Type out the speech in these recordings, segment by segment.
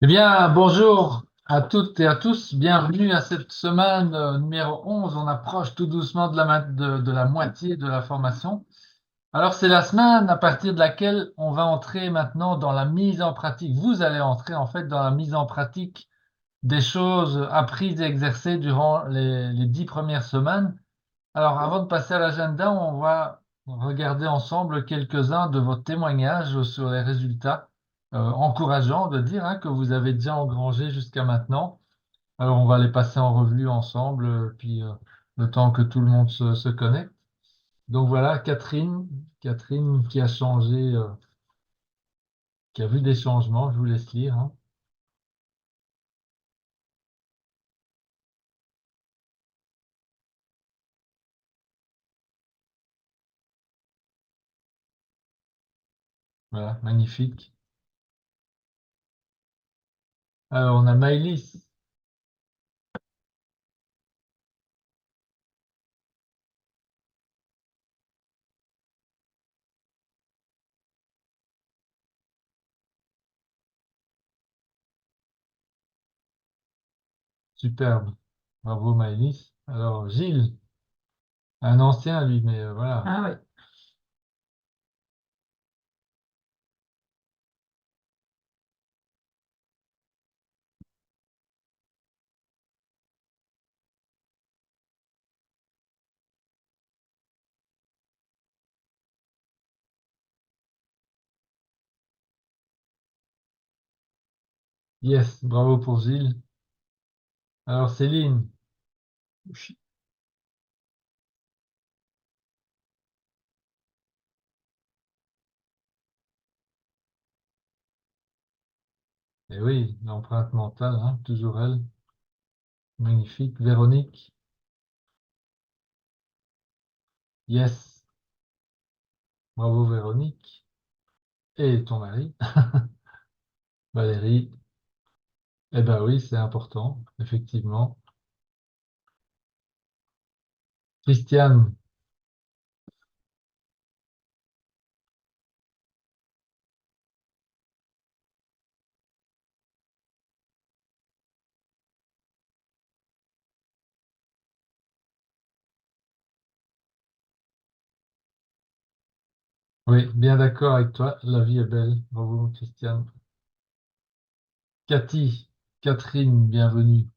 Eh bien, bonjour à toutes et à tous. Bienvenue à cette semaine numéro 11. On approche tout doucement de la moitié de la formation. Alors, c'est la semaine à partir de laquelle on va entrer maintenant dans la mise en pratique. Vous allez entrer en fait dans la mise en pratique des choses apprises et exercées durant les 10 premières semaines. Alors, avant de passer à l'agenda, on va regarder ensemble quelques-uns de vos témoignages sur les résultats encourageants de dire que vous avez déjà engrangé jusqu'à maintenant. Alors, on va les passer en revue ensemble, puis le temps que tout le monde se connecte. Donc voilà, Catherine qui a changé, qui a vu des changements, je vous laisse lire. Voilà, magnifique. Alors, on a Maëlys. Superbe. Bravo Maëlys. Alors, Gilles, un ancien lui, mais voilà. Ah oui. Yes, bravo pour Gilles. Alors Céline, eh oui, l'empreinte mentale, toujours elle, magnifique. Véronique, yes, bravo Véronique. Et ton mari, Valérie, eh ben oui, c'est important, effectivement. Christiane, oui, bien d'accord avec toi, la vie est belle. Bravo Christiane. Cathy, Catherine, bienvenue.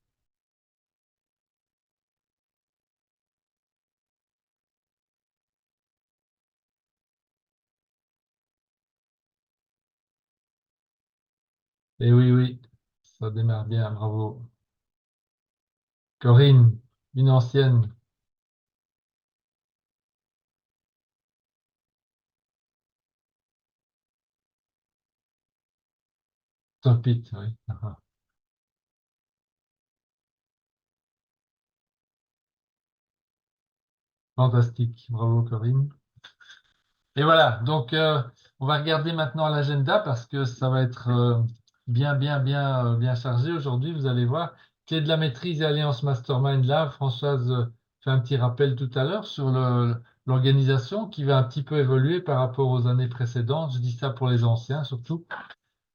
Eh oui, oui, ça démarre bien, bravo. Corinne, une ancienne, top it, oui. Fantastique, bravo Corinne. Et voilà, donc on va regarder maintenant l'agenda parce que ça va être bien chargé aujourd'hui. Vous allez voir, Clé de la maîtrise et Alliance Mastermind là, Françoise fait un petit rappel tout à l'heure sur l'organisation qui va un petit peu évoluer par rapport aux années précédentes. Je dis ça pour les anciens surtout.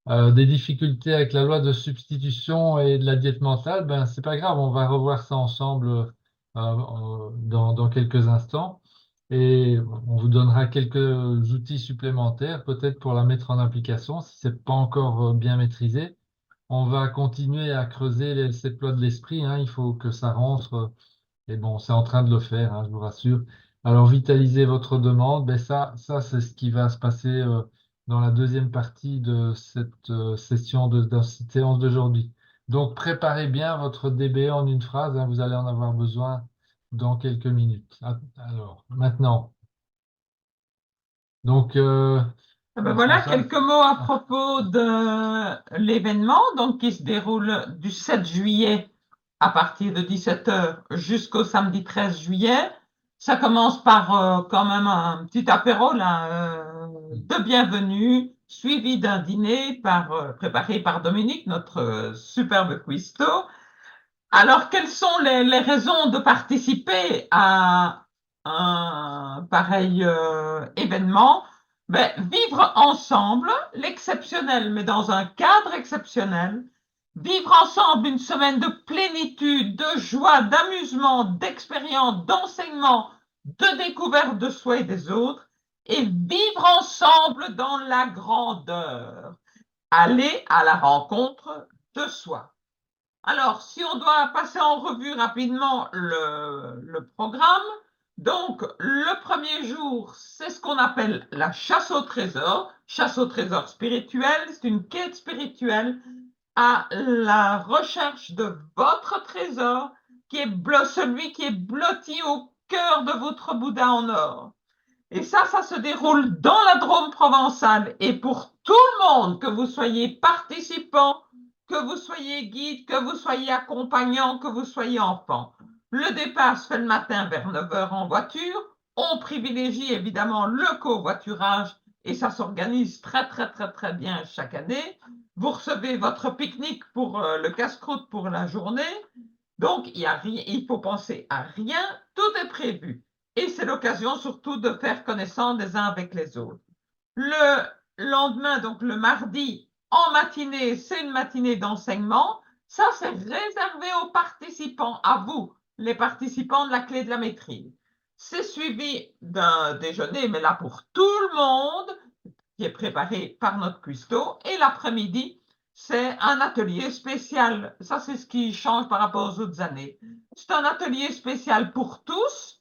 Des difficultés avec la loi de substitution et de la diète mentale, ben c'est pas grave, on va revoir ça ensemble dans quelques instants et on vous donnera quelques outils supplémentaires peut-être pour la mettre en application si c'est pas encore bien maîtrisé. On va continuer à creuser cette loi de l'esprit, il faut que ça rentre et bon, c'est en train de le faire, je vous rassure. Alors, vitaliser votre demande, ben ça c'est ce qui va se passer dans la deuxième partie de cette de cette séance d'aujourd'hui. Donc, préparez bien votre DB en une phrase, vous allez en avoir besoin dans quelques minutes. Alors, maintenant, donc, Eh ben voilà, Françoise, quelques mots à propos de l'événement donc, qui se déroule du 7 juillet à partir de 17 heures jusqu'au samedi 13 juillet. Ça commence par quand même un petit apéro là, de bienvenue, suivi d'un dîner préparé par Dominique, notre superbe cuistot. Alors, quelles sont les raisons de participer à un pareil événement? Ben, vivre ensemble l'exceptionnel, mais dans un cadre exceptionnel, Vivre ensemble une semaine de plénitude, de joie, d'amusement, d'expérience, d'enseignement, de découverte de soi et des autres, et vivre ensemble dans la grandeur. Aller à la rencontre de soi. Alors, si on doit passer en revue rapidement le programme, donc le premier jour, c'est ce qu'on appelle la chasse au trésor spirituel, c'est une quête spirituelle à la recherche de votre trésor, celui qui est blotti au cœur de votre Bouddha en or. Et ça se déroule dans la Drôme provençale. Et pour tout le monde, que vous soyez participant, que vous soyez guide, que vous soyez accompagnant, que vous soyez enfant. Le départ se fait le matin vers 9 heures en voiture. On privilégie évidemment le covoiturage et ça s'organise très bien chaque année. Vous recevez votre pique-nique pour le casse-croûte pour la journée. Donc, il faut penser à rien, tout est prévu. Et c'est l'occasion surtout de faire connaissance des uns avec les autres. Le lendemain, donc le mardi, en matinée, c'est une matinée d'enseignement. Ça, c'est réservé aux participants, à vous, les participants de la clé de la maîtrise. C'est suivi d'un déjeuner, mais là pour tout le monde, qui est préparé par notre cuistot. Et l'après-midi, c'est un atelier spécial. Ça, c'est ce qui change par rapport aux autres années. C'est un atelier spécial pour tous,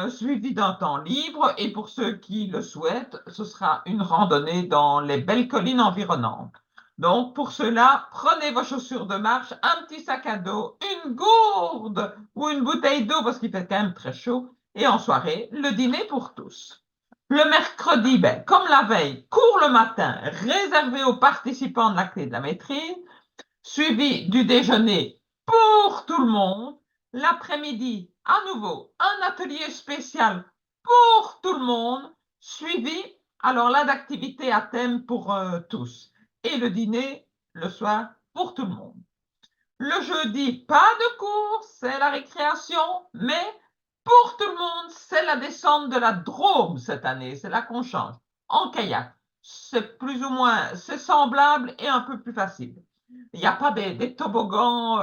suivi d'un temps libre. Et pour ceux qui le souhaitent, ce sera une randonnée dans les belles collines environnantes. Donc, pour cela, prenez vos chaussures de marche, un petit sac à dos, une gourde ou une bouteille d'eau parce qu'il fait quand même très chaud. Et en soirée, le dîner pour tous. Le mercredi, comme la veille, cours le matin, réservé aux participants de la clé de la maîtrise, suivi du déjeuner pour tout le monde. L'après-midi, à nouveau, un atelier spécial pour tout le monde, suivi, alors là, d'activités à thème pour tous. Et le dîner, le soir, pour tout le monde. Le jeudi, pas de cours, c'est la récréation, mais pour tout le monde, c'est la descente de la Drôme cette année, c'est là qu'on change, en kayak. C'est plus ou moins, c'est semblable et un peu plus facile. Il n'y a pas des toboggans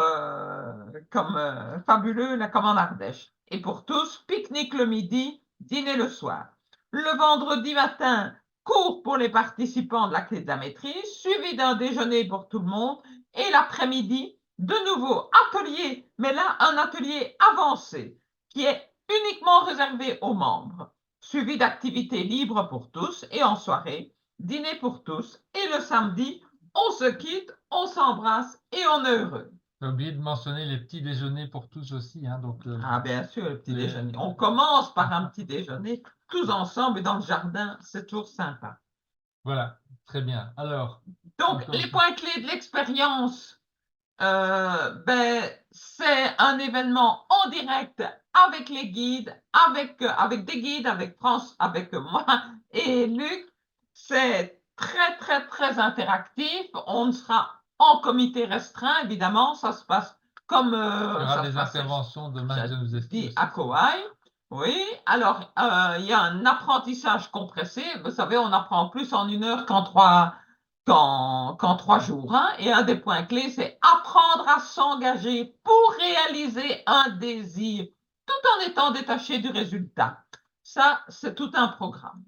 comme fabuleux là, comme en Ardèche. Et pour tous, pique-nique le midi, dîner le soir. Le vendredi matin, cours pour les participants de la clé de la maîtrise, suivi d'un déjeuner pour tout le monde. Et l'après-midi, de nouveau, atelier, mais là, un atelier avancé qui est uniquement réservé aux membres, suivi d'activités libres pour tous et en soirée, dîner pour tous. Et le samedi, on se quitte, on s'embrasse et on est heureux. J'ai oublié de mentionner les petits déjeuners pour tous aussi, hein, donc Ah, bien sûr, le petit déjeuner. On commence par un petit déjeuner, tous ensemble et dans le jardin, c'est toujours sympa. Voilà, très bien. Alors, donc les points clés de l'expérience, c'est un événement en direct avec les guides, avec des guides, avec France, avec moi et Luc. C'est très interactif. On sera en comité restreint, évidemment. Ça se passe comme il y aura ça des se passe, interventions de Max de nous dit à Kauai. Oui, alors il y a un apprentissage compressé. Vous savez, on apprend plus en 1 heure qu'en 3 jours. Hein. Et un des points clés, c'est apprendre à s'engager pour réaliser un désir, tout en étant détaché du résultat. Ça, c'est tout un programme.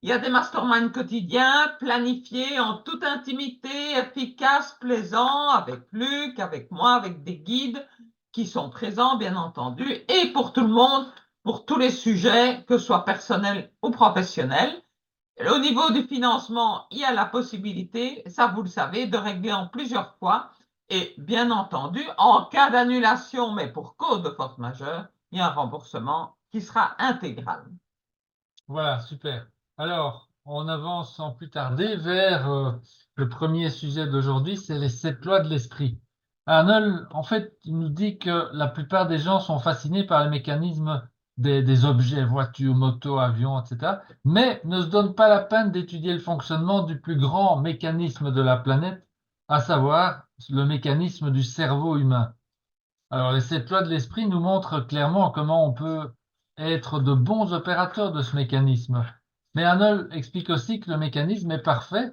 Il y a des masterminds quotidiens, planifiés en toute intimité, efficaces, plaisants, avec Luc, avec moi, avec des guides qui sont présents, bien entendu, et pour tout le monde, pour tous les sujets, que ce soit personnels ou professionnels. Au niveau du financement, il y a la possibilité, ça vous le savez, de régler en plusieurs fois. Et bien entendu, en cas d'annulation, mais pour cause de force majeure, il y a un remboursement qui sera intégral. Voilà, super. Alors, on avance sans plus tarder vers le premier sujet d'aujourd'hui, c'est les 7 lois de l'esprit. Arnold, en fait, il nous dit que la plupart des gens sont fascinés par les mécanismes des objets, voitures, motos, avions, etc., mais ne se donnent pas la peine d'étudier le fonctionnement du plus grand mécanisme de la planète, à savoir le mécanisme du cerveau humain. Alors, les 7 lois de l'esprit nous montrent clairement comment on peut être de bons opérateurs de ce mécanisme. Mais Arnold explique aussi que le mécanisme est parfait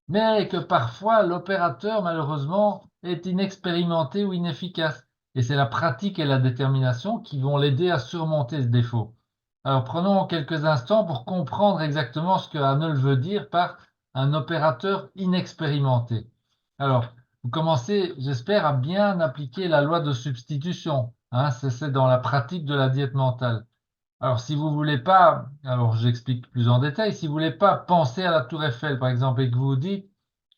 mais que parfois l'opérateur, malheureusement, est inexpérimenté ou inefficace. Et c'est la pratique et la détermination qui vont l'aider à surmonter ce défaut. Alors prenons quelques instants pour comprendre exactement ce que Arnold veut dire par un opérateur inexpérimenté. Alors, vous commencez, j'espère, à bien appliquer la loi de substitution. Hein, c'est dans la pratique de la diète mentale. Alors, si vous voulez pas, alors j'explique plus en détail, si vous voulez pas penser à la Tour Eiffel, par exemple, et que vous dites,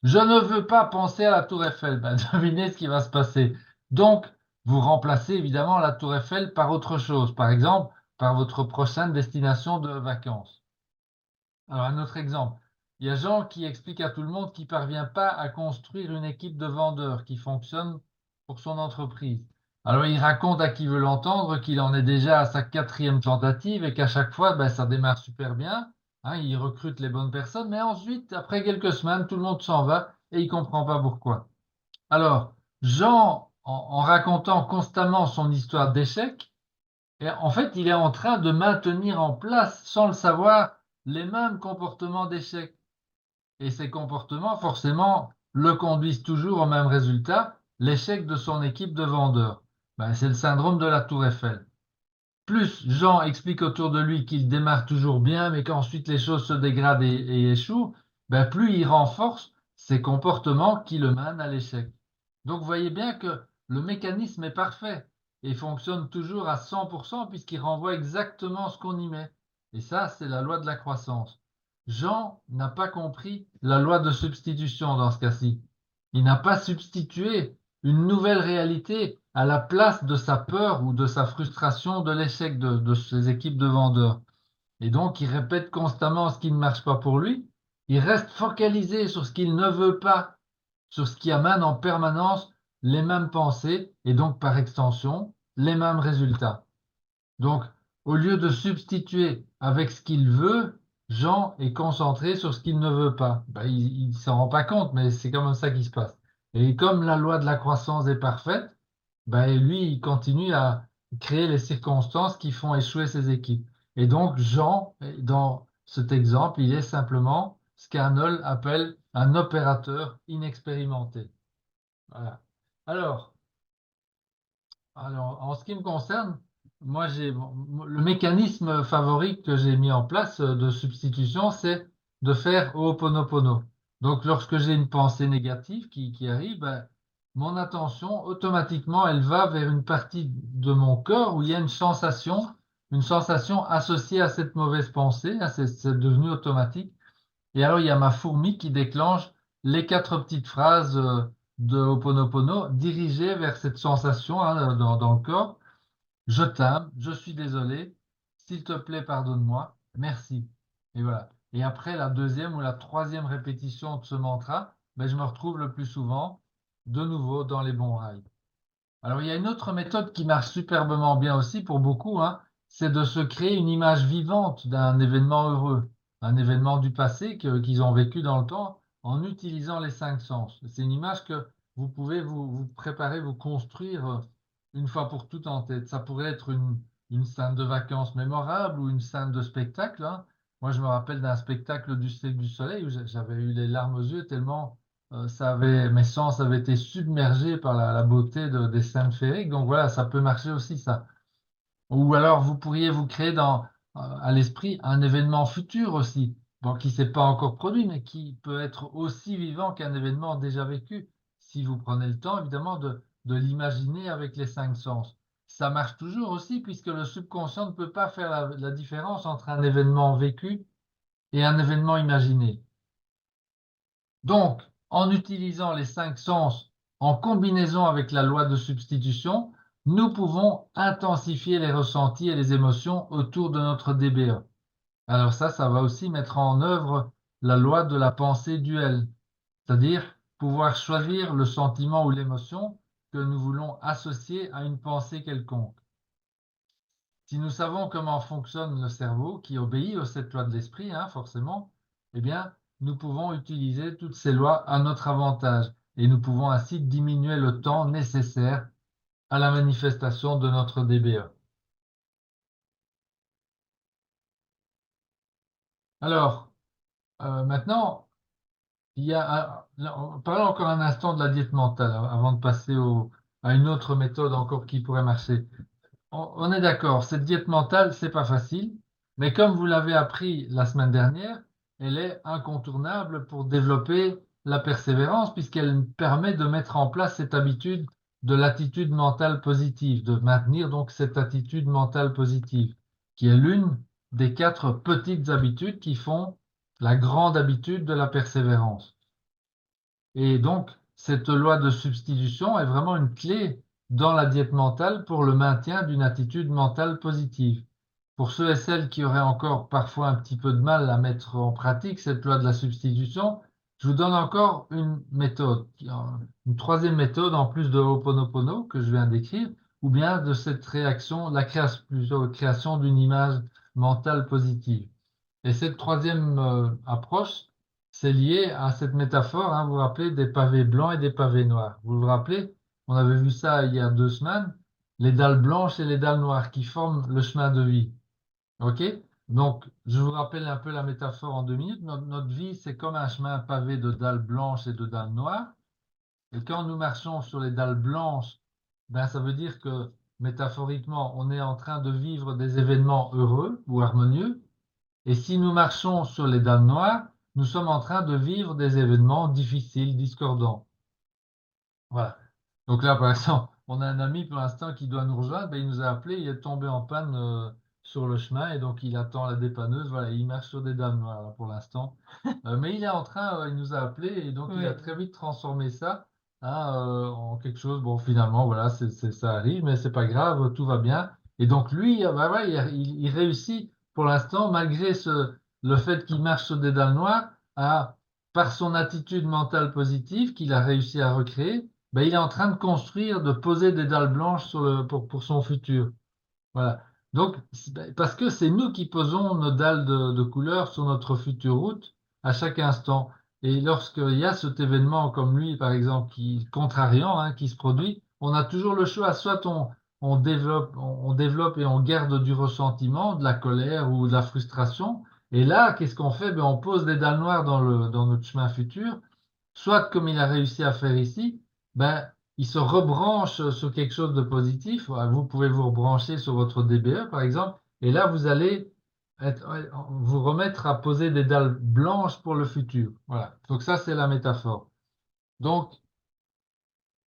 je ne veux pas penser à la Tour Eiffel, ben, devinez ce qui va se passer. Donc, vous remplacez évidemment la Tour Eiffel par autre chose, par exemple, par votre prochaine destination de vacances. Alors, un autre exemple. Il y a Jean qui explique à tout le monde qu'il ne parvient pas à construire une équipe de vendeurs qui fonctionne pour son entreprise. Alors, il raconte à qui veut l'entendre qu'il en est déjà à sa quatrième tentative et qu'à chaque fois, ben, ça démarre super bien. Hein, il recrute les bonnes personnes, mais ensuite, après quelques semaines, tout le monde s'en va et il ne comprend pas pourquoi. Alors, Jean, en racontant constamment son histoire d'échec, et en fait, il est en train de maintenir en place, sans le savoir, les mêmes comportements d'échec. Et ces comportements, forcément, le conduisent toujours au même résultat, l'échec de son équipe de vendeurs. Ben, c'est le syndrome de la Tour Eiffel. Plus Jean explique autour de lui qu'il démarre toujours bien, mais qu'ensuite les choses se dégradent et échouent, ben, plus il renforce ces comportements qui le mènent à l'échec. Donc, vous voyez bien que le mécanisme est parfait et fonctionne toujours à 100% puisqu'il renvoie exactement ce qu'on y met. Et ça, c'est la loi de la croissance. Jean n'a pas compris la loi de substitution dans ce cas-ci. Il n'a pas substitué une nouvelle réalité à la place de sa peur ou de sa frustration de l'échec de ses équipes de vendeurs. Et donc, il répète constamment ce qui ne marche pas pour lui. Il reste focalisé sur ce qu'il ne veut pas, sur ce qui amène en permanence les mêmes pensées et donc par extension les mêmes résultats. Donc, au lieu de substituer avec ce qu'il veut, Jean est concentré sur ce qu'il ne veut pas. Ben, il ne s'en rend pas compte, mais c'est quand même ça qui se passe. Et comme la loi de la croissance est parfaite, ben, lui, il continue à créer les circonstances qui font échouer ses équipes. Et donc, Jean, dans cet exemple, il est simplement ce qu'Arnold appelle un opérateur inexpérimenté. Voilà. Alors, en ce qui me concerne, moi, le mécanisme favori que j'ai mis en place de substitution, c'est de faire Ho'oponopono. Donc, lorsque j'ai une pensée négative qui arrive, ben, mon attention, automatiquement, elle va vers une partie de mon corps où il y a une sensation associée à cette mauvaise pensée. Hein, c'est devenu automatique. Et alors, il y a ma fourmi qui déclenche les quatre petites phrases de Ho'oponopono dirigées vers cette sensation hein, dans le corps. Je t'aime, je suis désolé, s'il te plaît, pardonne-moi, merci. Et voilà. Et après la deuxième ou la troisième répétition de ce mantra, ben, je me retrouve le plus souvent de nouveau dans les bons rails. Alors, il y a une autre méthode qui marche superbement bien aussi pour beaucoup, hein, c'est de se créer une image vivante d'un événement heureux, un événement du passé qu'ils ont vécu dans le temps en utilisant les cinq sens. C'est une image que vous pouvez vous préparer, vous construire une fois pour toutes en tête. Ça pourrait être une scène de vacances mémorable ou une scène de spectacle. Hein. Moi, je me rappelle d'un spectacle du Cirque du Soleil où j'avais eu les larmes aux yeux tellement mes sens avaient été submergés par la beauté des scènes féeriques. Donc voilà, ça peut marcher aussi, ça. Ou alors, vous pourriez vous créer à l'esprit un événement futur aussi, bon, qui ne s'est pas encore produit, mais qui peut être aussi vivant qu'un événement déjà vécu, si vous prenez le temps, évidemment, de l'imaginer avec les cinq sens. Ça marche toujours aussi, puisque le subconscient ne peut pas faire la différence entre un événement vécu et un événement imaginé. Donc, en utilisant les cinq sens en combinaison avec la loi de substitution, nous pouvons intensifier les ressentis et les émotions autour de notre DBE. Alors ça va aussi mettre en œuvre la loi de la pensée duelle, c'est-à-dire pouvoir choisir le sentiment ou l'émotion que nous voulons associer à une pensée quelconque. Si nous savons comment fonctionne le cerveau, qui obéit aux sept lois de l'esprit, hein, forcément, eh bien, nous pouvons utiliser toutes ces lois à notre avantage et nous pouvons ainsi diminuer le temps nécessaire à la manifestation de notre DBE. Alors, maintenant, parlons encore un instant de la diète mentale avant de passer à une autre méthode encore qui pourrait marcher. On est d'accord, cette diète mentale, c'est pas facile, mais comme vous l'avez appris la semaine dernière, elle est incontournable pour développer la persévérance puisqu'elle permet de mettre en place cette habitude de l'attitude mentale positive, de maintenir donc cette attitude mentale positive, qui est l'une des 4 petites habitudes qui font la grande habitude de la persévérance. Et donc, cette loi de substitution est vraiment une clé dans la diète mentale pour le maintien d'une attitude mentale positive. Pour ceux et celles qui auraient encore parfois un petit peu de mal à mettre en pratique cette loi de la substitution, je vous donne encore une méthode, une troisième méthode en plus de Ho'oponopono que je viens d'écrire, ou bien de cette réaction, plutôt, création d'une image mentale positive. Et cette troisième approche, c'est lié à cette métaphore, hein, vous vous rappelez, des pavés blancs et des pavés noirs. Vous vous rappelez, on avait vu ça il y a 2 semaines, les dalles blanches et les dalles noires qui forment le chemin de vie. OK? Donc, je vous rappelle un peu la métaphore en 2 minutes. Notre vie, c'est comme un chemin pavé de dalles blanches et de dalles noires. Et quand nous marchons sur les dalles blanches, ben, ça veut dire que, métaphoriquement, on est en train de vivre des événements heureux ou harmonieux. Et si nous marchons sur les dalles noires, nous sommes en train de vivre des événements difficiles, discordants. Voilà. Donc là, par exemple, on a un ami pour l'instant qui doit nous rejoindre. Ben, il nous a appelé, il est tombé en panne sur le chemin et donc il attend la dépanneuse. Voilà, il marche sur des dalles noires là, pour l'instant. Mais il est en train, il nous a appelé et donc il a Oui. très vite transformé ça hein, en quelque chose. Bon, finalement, voilà, ça arrive, mais c'est pas grave, tout va bien. Et donc lui, ben, ouais, il réussit pour l'instant, malgré le fait qu'il marche sur des dalles noires, par son attitude mentale positive qu'il a réussi à recréer, ben, il est en train de construire, de poser des dalles blanches pour son futur. Voilà. Donc, parce que c'est nous qui posons nos dalles de couleur sur notre future route à chaque instant. Et lorsqu'il y a cet événement comme lui, par exemple, qui contrariant, hein, qui se produit, on a toujours le choix. Soit on développe et on garde du ressentiment, de la colère ou de la frustration. Et là, qu'est-ce qu'on fait? Ben, on pose des dalles noires dans notre chemin futur. Soit, comme il a réussi à faire ici, ben, il se rebranche sur quelque chose de positif. Vous pouvez vous rebrancher sur votre DBE, par exemple, et là, vous allez vous remettre à poser des dalles blanches pour le futur. Voilà. Donc ça, c'est la métaphore. Donc,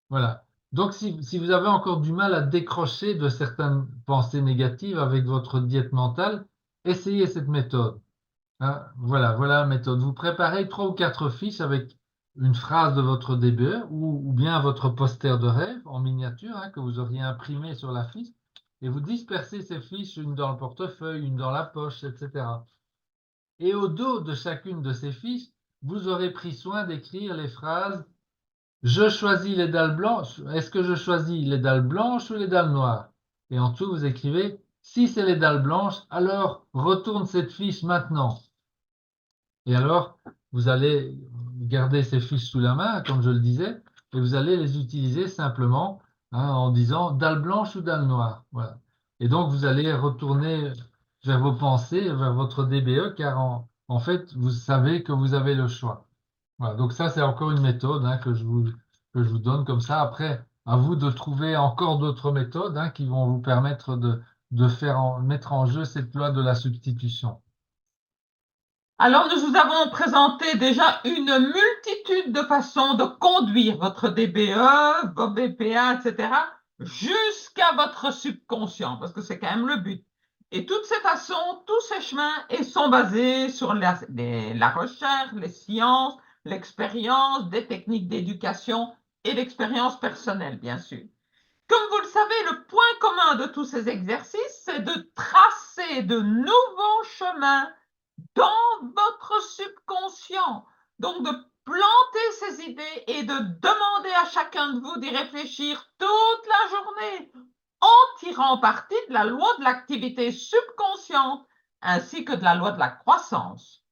voilà. Donc, si vous avez encore du mal à décrocher de certaines pensées négatives avec votre diète mentale, essayez cette méthode. Hein, voilà la méthode. Vous préparez 3 ou 4 fiches avec une phrase de votre DBE ou bien votre poster de rêve en miniature hein, que vous auriez imprimé sur la fiche et vous dispersez ces fiches, une dans le portefeuille, une dans la poche, etc. Et au dos de chacune de ces fiches, vous aurez pris soin d'écrire les phrases je choisis les dalles blanches. Est-ce que je choisis les dalles blanches ou les dalles noires? Et en dessous, vous écrivez si c'est les dalles blanches, alors retourne cette fiche maintenant. Et alors, vous allez garder ces fiches sous la main, comme je le disais, et vous allez les utiliser simplement hein, en disant dalle blanche ou dalle noire. Voilà. Et donc, vous allez retourner vers vos pensées, vers votre DBE, car en fait, vous savez que vous avez le choix. Voilà. Donc ça, c'est encore une méthode hein, que je vous donne comme ça. Après, à vous de trouver encore d'autres méthodes hein, qui vont vous permettre de mettre en jeu cette loi de la substitution. Alors, nous vous avons présenté déjà une multitude de façons de conduire votre DBE, vos BPA, etc., jusqu'à votre subconscient, parce que c'est quand même le but. Et toutes ces façons, tous ces chemins, ils sont basés sur la recherche, les sciences, l'expérience, des techniques d'éducation et l'expérience personnelle, bien sûr. Comme vous le savez, le point commun de tous ces exercices, c'est de tracer de nouveaux chemins dans votre subconscient. Donc, de planter ces idées et de demander à chacun de vous d'y réfléchir toute la journée en tirant parti de la loi de l'activité subconsciente ainsi que de la loi de la croissance.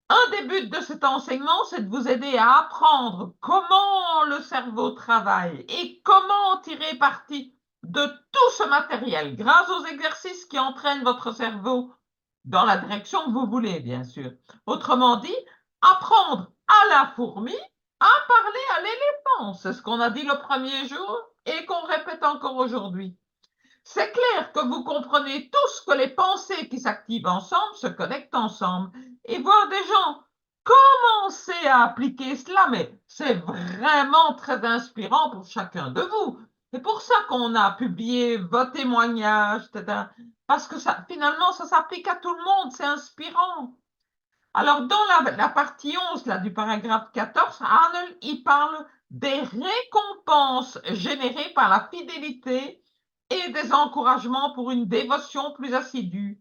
Un des buts de cet enseignement, c'est de vous aider à apprendre comment le cerveau travaille et comment tirer parti de tout ce matériel grâce aux exercices qui entraînent votre cerveau dans la direction que vous voulez, bien sûr. Autrement dit, apprendre à la fourmi a parlé à l'éléphant. C'est ce qu'on a dit le premier jour et qu'on répète encore aujourd'hui. C'est clair que vous comprenez tous que les pensées qui s'activent ensemble se connectent ensemble. Et voir des gens commencer à appliquer cela, mais c'est vraiment très inspirant pour chacun de vous. C'est pour ça qu'on a publié vos témoignages, etc. Parce que ça, finalement, ça s'applique à tout le monde, c'est inspirant. Alors, dans la partie 11 là, du paragraphe 14, Arnold y parle des récompenses générées par la fidélité et des encouragements pour une dévotion plus assidue.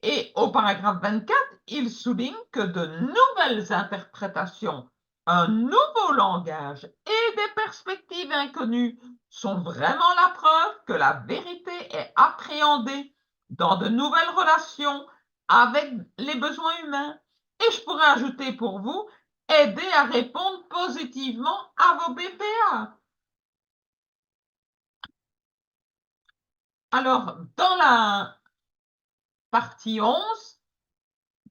Et au paragraphe 24, il souligne que de nouvelles interprétations, un nouveau langage et des perspectives inconnues sont vraiment la preuve que la vérité est appréhendée dans de nouvelles relations avec les besoins humains. Et je pourrais ajouter pour vous, aider à répondre positivement à vos BPA. Alors, dans la partie 11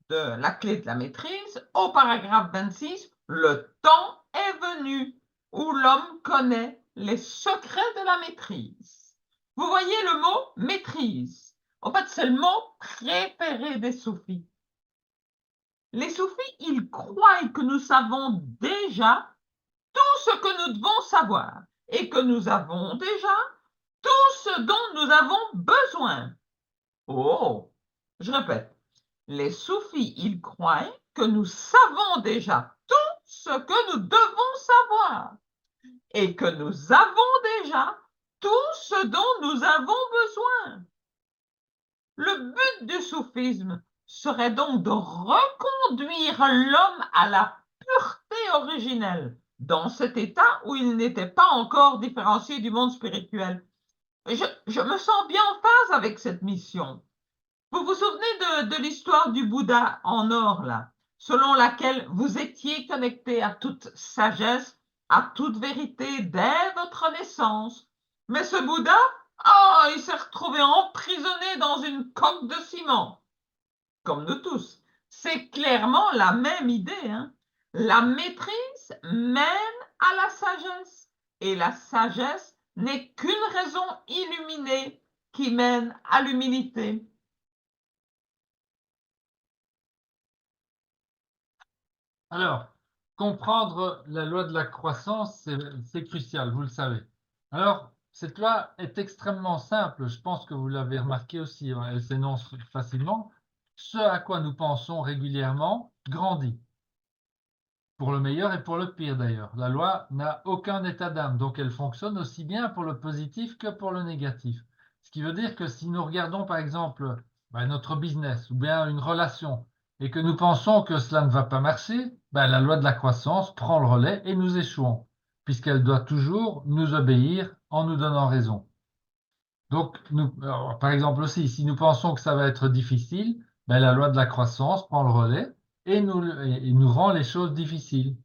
de la clé de la maîtrise, au paragraphe 26, le temps est venu où l'homme connaît les secrets de la maîtrise. Vous voyez le mot maîtrise. En fait, c'est le mot préféré des soufis. Les soufis, ils croient que nous savons déjà tout ce que nous devons savoir et que nous avons déjà tout ce dont nous avons besoin. Oh, je répète, les soufis, ils croient que nous savons déjà tout ce que nous devons savoir et que nous avons déjà tout ce dont nous avons besoin. Le but du soufisme serait donc de reconduire l'homme à la pureté originelle, dans cet état où il n'était pas encore différencié du monde spirituel. Je me sens bien en phase avec cette mission. Vous vous souvenez de l'histoire du Bouddha en or, là, selon laquelle vous étiez connecté à toute sagesse, à toute vérité dès votre naissance. Mais ce Bouddha, il s'est retrouvé emprisonné dans une coque de ciment. Comme nous tous. C'est clairement la même idée. Hein? La maîtrise mène à la sagesse. Et la sagesse n'est qu'une raison illuminée qui mène à l'humilité. Alors, comprendre la loi de la croissance, c'est crucial, vous le savez. Alors, cette loi est extrêmement simple, je pense que vous l'avez remarqué aussi, hein, elle s'énonce facilement. Ce à quoi nous pensons régulièrement grandit, pour le meilleur et pour le pire d'ailleurs. La loi n'a aucun état d'âme, donc elle fonctionne aussi bien pour le positif que pour le négatif. Ce qui veut dire que si nous regardons par exemple notre business ou bien une relation et que nous pensons que cela ne va pas marcher, la loi de la croissance prend le relais et nous échouons, puisqu'elle doit toujours nous obéir en nous donnant raison. Donc, par exemple aussi, si nous pensons que ça va être difficile, la loi de la croissance prend le relais et nous rend les choses difficiles.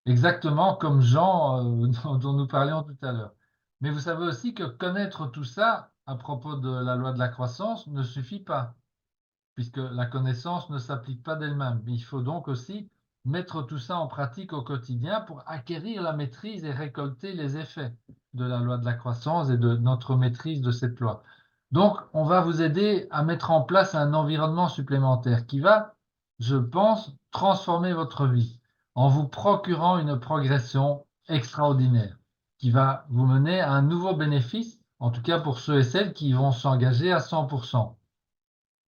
Exactement comme Jean dont nous parlions tout à l'heure. Mais vous savez aussi que connaître tout ça à propos de la loi de la croissance ne suffit pas, puisque la connaissance ne s'applique pas d'elle-même. Il faut donc aussi mettre tout ça en pratique au quotidien pour acquérir la maîtrise et récolter les effets de la loi de la croissance et de notre maîtrise de cette loi. Donc, on va vous aider à mettre en place un environnement supplémentaire qui va, je pense, transformer votre vie en vous procurant une progression extraordinaire qui va vous mener à un nouveau bénéfice, en tout cas pour ceux et celles qui vont s'engager à 100%.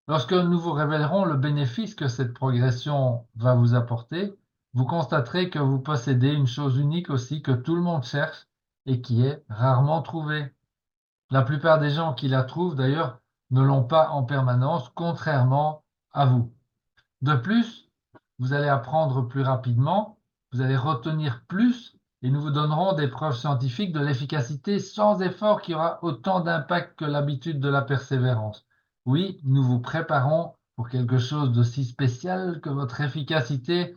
Lorsque nous vous révélerons le bénéfice que cette progression va vous apporter, vous constaterez que vous possédez une chose unique aussi que tout le monde cherche et qui est rarement trouvée. La plupart des gens qui la trouvent, d'ailleurs, ne l'ont pas en permanence, contrairement à vous. De plus, vous allez apprendre plus rapidement, vous allez retenir plus et nous vous donnerons des preuves scientifiques de l'efficacité sans effort qui aura autant d'impact que l'habitude de la persévérance. Oui, nous vous préparons pour quelque chose de si spécial que votre efficacité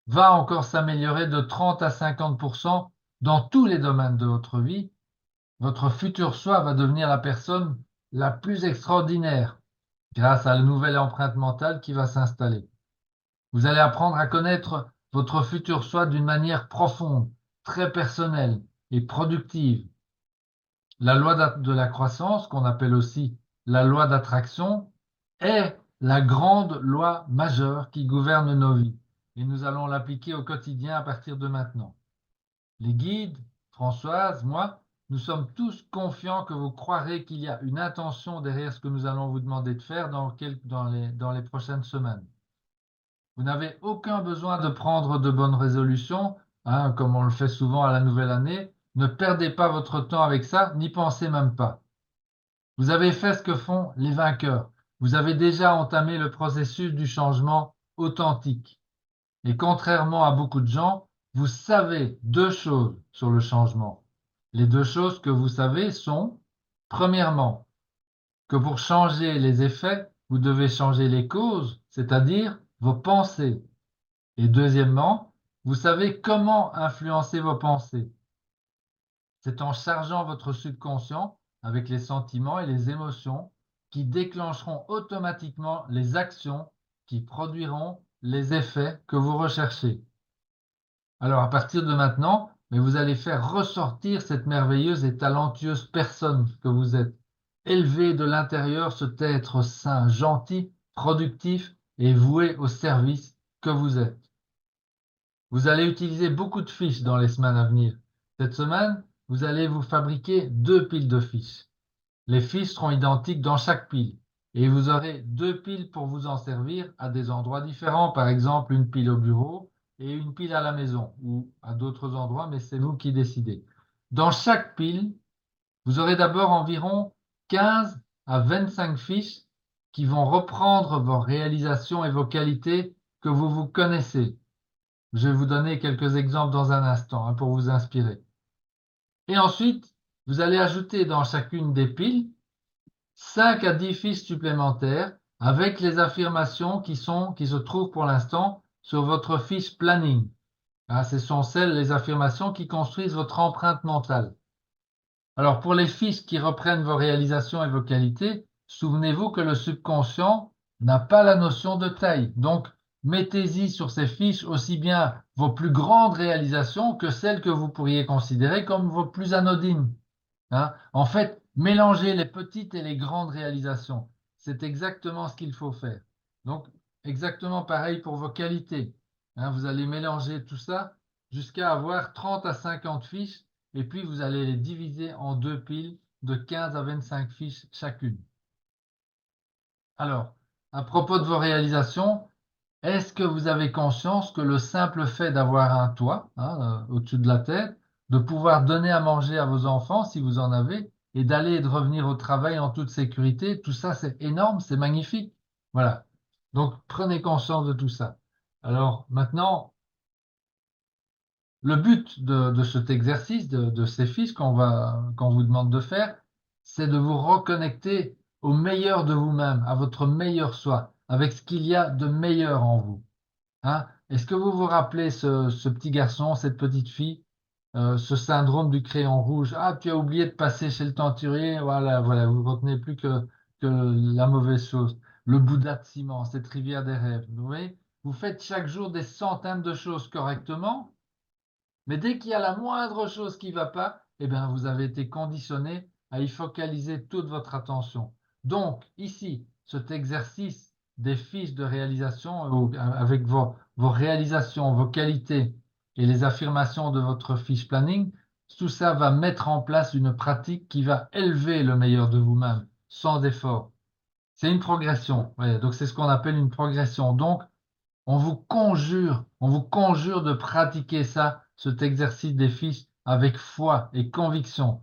va encore s'améliorer de 30 à 50% dans tous les domaines de votre vie. Votre futur soi va devenir la personne la plus extraordinaire grâce à la nouvelle empreinte mentale qui va s'installer. Vous allez apprendre à connaître votre futur soi d'une manière profonde, très personnelle et productive. La loi de la croissance, qu'on appelle aussi la loi d'attraction, est la grande loi majeure qui gouverne nos vies. Et nous allons l'appliquer au quotidien à partir de maintenant. Les guides, Françoise, moi, nous sommes tous confiants que vous croirez qu'il y a une intention derrière ce que nous allons vous demander de faire dans les prochaines semaines. Vous n'avez aucun besoin de prendre de bonnes résolutions, hein, comme on le fait souvent à la nouvelle année. Ne perdez pas votre temps avec ça, n'y pensez même pas. Vous avez fait ce que font les vainqueurs. Vous avez déjà entamé le processus du changement authentique. Et contrairement à beaucoup de gens, vous savez deux choses sur le changement. Les deux choses que vous savez sont, premièrement, que pour changer les effets, vous devez changer les causes, c'est-à-dire vos pensées. Et deuxièmement, vous savez comment influencer vos pensées. C'est en chargeant votre subconscient avec les sentiments et les émotions qui déclencheront automatiquement les actions qui produiront les effets que vous recherchez. Alors, à partir de maintenant, mais vous allez faire ressortir cette merveilleuse et talentueuse personne que vous êtes. Élevé de l'intérieur cet être sain, gentil, productif et voué au service que vous êtes. Vous allez utiliser beaucoup de fiches dans les semaines à venir. Cette semaine, vous allez vous fabriquer 2 piles de fiches. Les fiches seront identiques dans chaque pile. Et vous aurez 2 piles pour vous en servir à des endroits différents. Par exemple, une pile au bureau et une pile à la maison ou à d'autres endroits, mais c'est vous qui décidez. Dans chaque pile, vous aurez d'abord environ 15 à 25 fiches qui vont reprendre vos réalisations et vos qualités que vous connaissez. Je vais vous donner quelques exemples dans un instant, hein, pour vous inspirer. Et ensuite, vous allez ajouter dans chacune des piles 5 à 10 fiches supplémentaires avec les affirmations qui se trouvent pour l'instant sur votre fiche planning. Hein, ce sont les affirmations qui construisent votre empreinte mentale. Alors, pour les fiches qui reprennent vos réalisations et vos qualités, souvenez-vous que le subconscient n'a pas la notion de taille. Donc, mettez-y sur ces fiches aussi bien vos plus grandes réalisations que celles que vous pourriez considérer comme vos plus anodines. Hein. En fait, mélangez les petites et les grandes réalisations. C'est exactement ce qu'il faut faire. Donc, exactement pareil pour vos qualités. Hein, vous allez mélanger tout ça jusqu'à avoir 30 à 50 fiches et puis vous allez les diviser en 2 piles de 15 à 25 fiches chacune. Alors, à propos de vos réalisations, est-ce que vous avez conscience que le simple fait d'avoir un toit, hein, au-dessus de la tête, de pouvoir donner à manger à vos enfants si vous en avez, et d'aller et de revenir au travail en toute sécurité, tout ça c'est énorme, c'est magnifique. Voilà. Donc prenez conscience de tout ça. Alors maintenant, le but de cet exercice, de ces fiches qu'on vous demande de faire, c'est de vous reconnecter au meilleur de vous-même, à votre meilleur soi, avec ce qu'il y a de meilleur en vous. Hein? Est-ce que vous vous rappelez ce petit garçon, cette petite fille, ce syndrome du crayon rouge? Ah, tu as oublié de passer chez le tenturier. Voilà, voilà, vous retenez plus que la mauvaise chose. Le Bouddha de ciment, cette rivière des rêves. Vous voyez, vous faites chaque jour des centaines de choses correctement, mais dès qu'il y a la moindre chose qui ne va pas, eh bien, vous avez été conditionné à y focaliser toute votre attention. Donc, ici, cet exercice des fiches de réalisation avec vos réalisations, vos qualités et les affirmations de votre fiche planning, tout ça va mettre en place une pratique qui va élever le meilleur de vous-même sans effort. C'est une progression. Ouais, donc, c'est ce qu'on appelle une progression. Donc, on vous conjure de pratiquer ça, cet exercice des fiches, avec foi et conviction.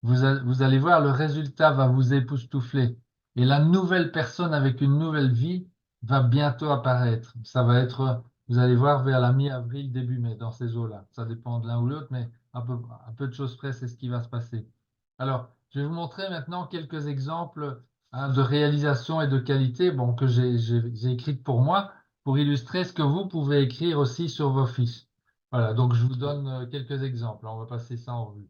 Vous allez voir, le résultat va vous époustoufler. Et la nouvelle personne avec une nouvelle vie va bientôt apparaître. Ça va être, vous allez voir, vers la mi-avril, début mai, dans ces eaux-là. Ça dépend de l'un ou l'autre, mais un peu de choses près, c'est ce qui va se passer. Alors, je vais vous montrer maintenant quelques exemples, hein, de réalisation et de qualité, bon, que j'ai écrites pour moi, pour illustrer ce que vous pouvez écrire aussi sur vos fiches. Voilà, donc je vous donne quelques exemples. On va passer ça en revue.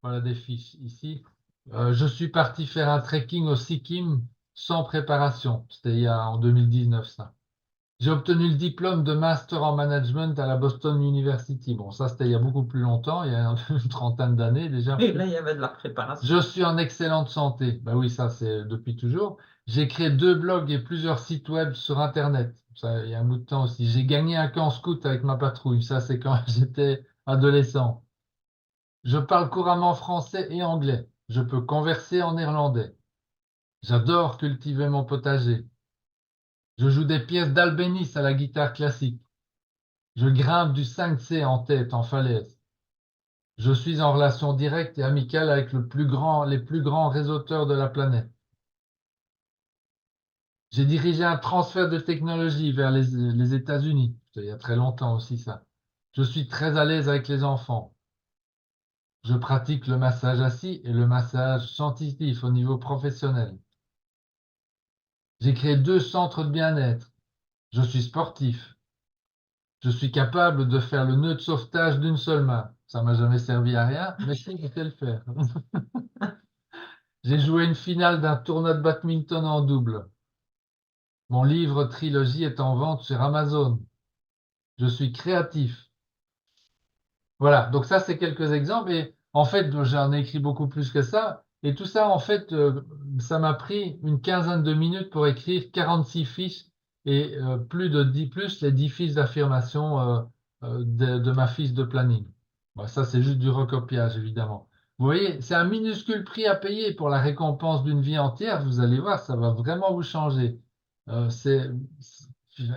Voilà des fiches ici. Je suis parti faire un trekking au Sikkim sans préparation. C'était en 2019, ça. J'ai obtenu le diplôme de Master en Management à la Boston University. Bon, ça, c'était il y a beaucoup plus longtemps, il y a une trentaine d'années déjà. Et là, il y avait de la Je préparation. suis en excellente santé. Ben oui, ça, c'est depuis toujours. J'ai créé 2 blogs et plusieurs sites web sur Internet. Ça, il y a un bout de temps aussi. J'ai gagné un camp scout avec ma patrouille. Ça, c'est quand j'étais adolescent. Je parle couramment français et anglais. Je peux converser en néerlandais. J'adore cultiver mon potager. Je joue des pièces d'albénice à la guitare classique. Je grimpe du 5C en tête, en falaise. Je suis en relation directe et amicale avec les plus grands réseauteurs de la planète. J'ai dirigé un transfert de technologie vers les États-Unis. Il y a très longtemps aussi, ça. Je suis très à l'aise avec les enfants. Je pratique le massage assis et le massage sensitif au niveau professionnel. J'ai créé 2 centres de bien-être. Je suis sportif. Je suis capable de faire le nœud de sauvetage d'une seule main. Ça m'a jamais servi à rien, mais si, je sais le faire. J'ai joué une finale d'un tournoi de badminton en double. Mon livre trilogie est en vente sur Amazon. Je suis créatif. Voilà, donc ça, c'est quelques exemples. Et en fait, j'en ai écrit beaucoup plus que ça. Et tout ça, en fait, ça m'a pris une quinzaine de minutes pour écrire 46 fiches et plus les 10 fiches d'affirmation de ma fiche de planning. Bon, ça, c'est juste du recopiage, évidemment. Vous voyez, c'est un minuscule prix à payer pour la récompense d'une vie entière. Vous allez voir, ça va vraiment vous changer.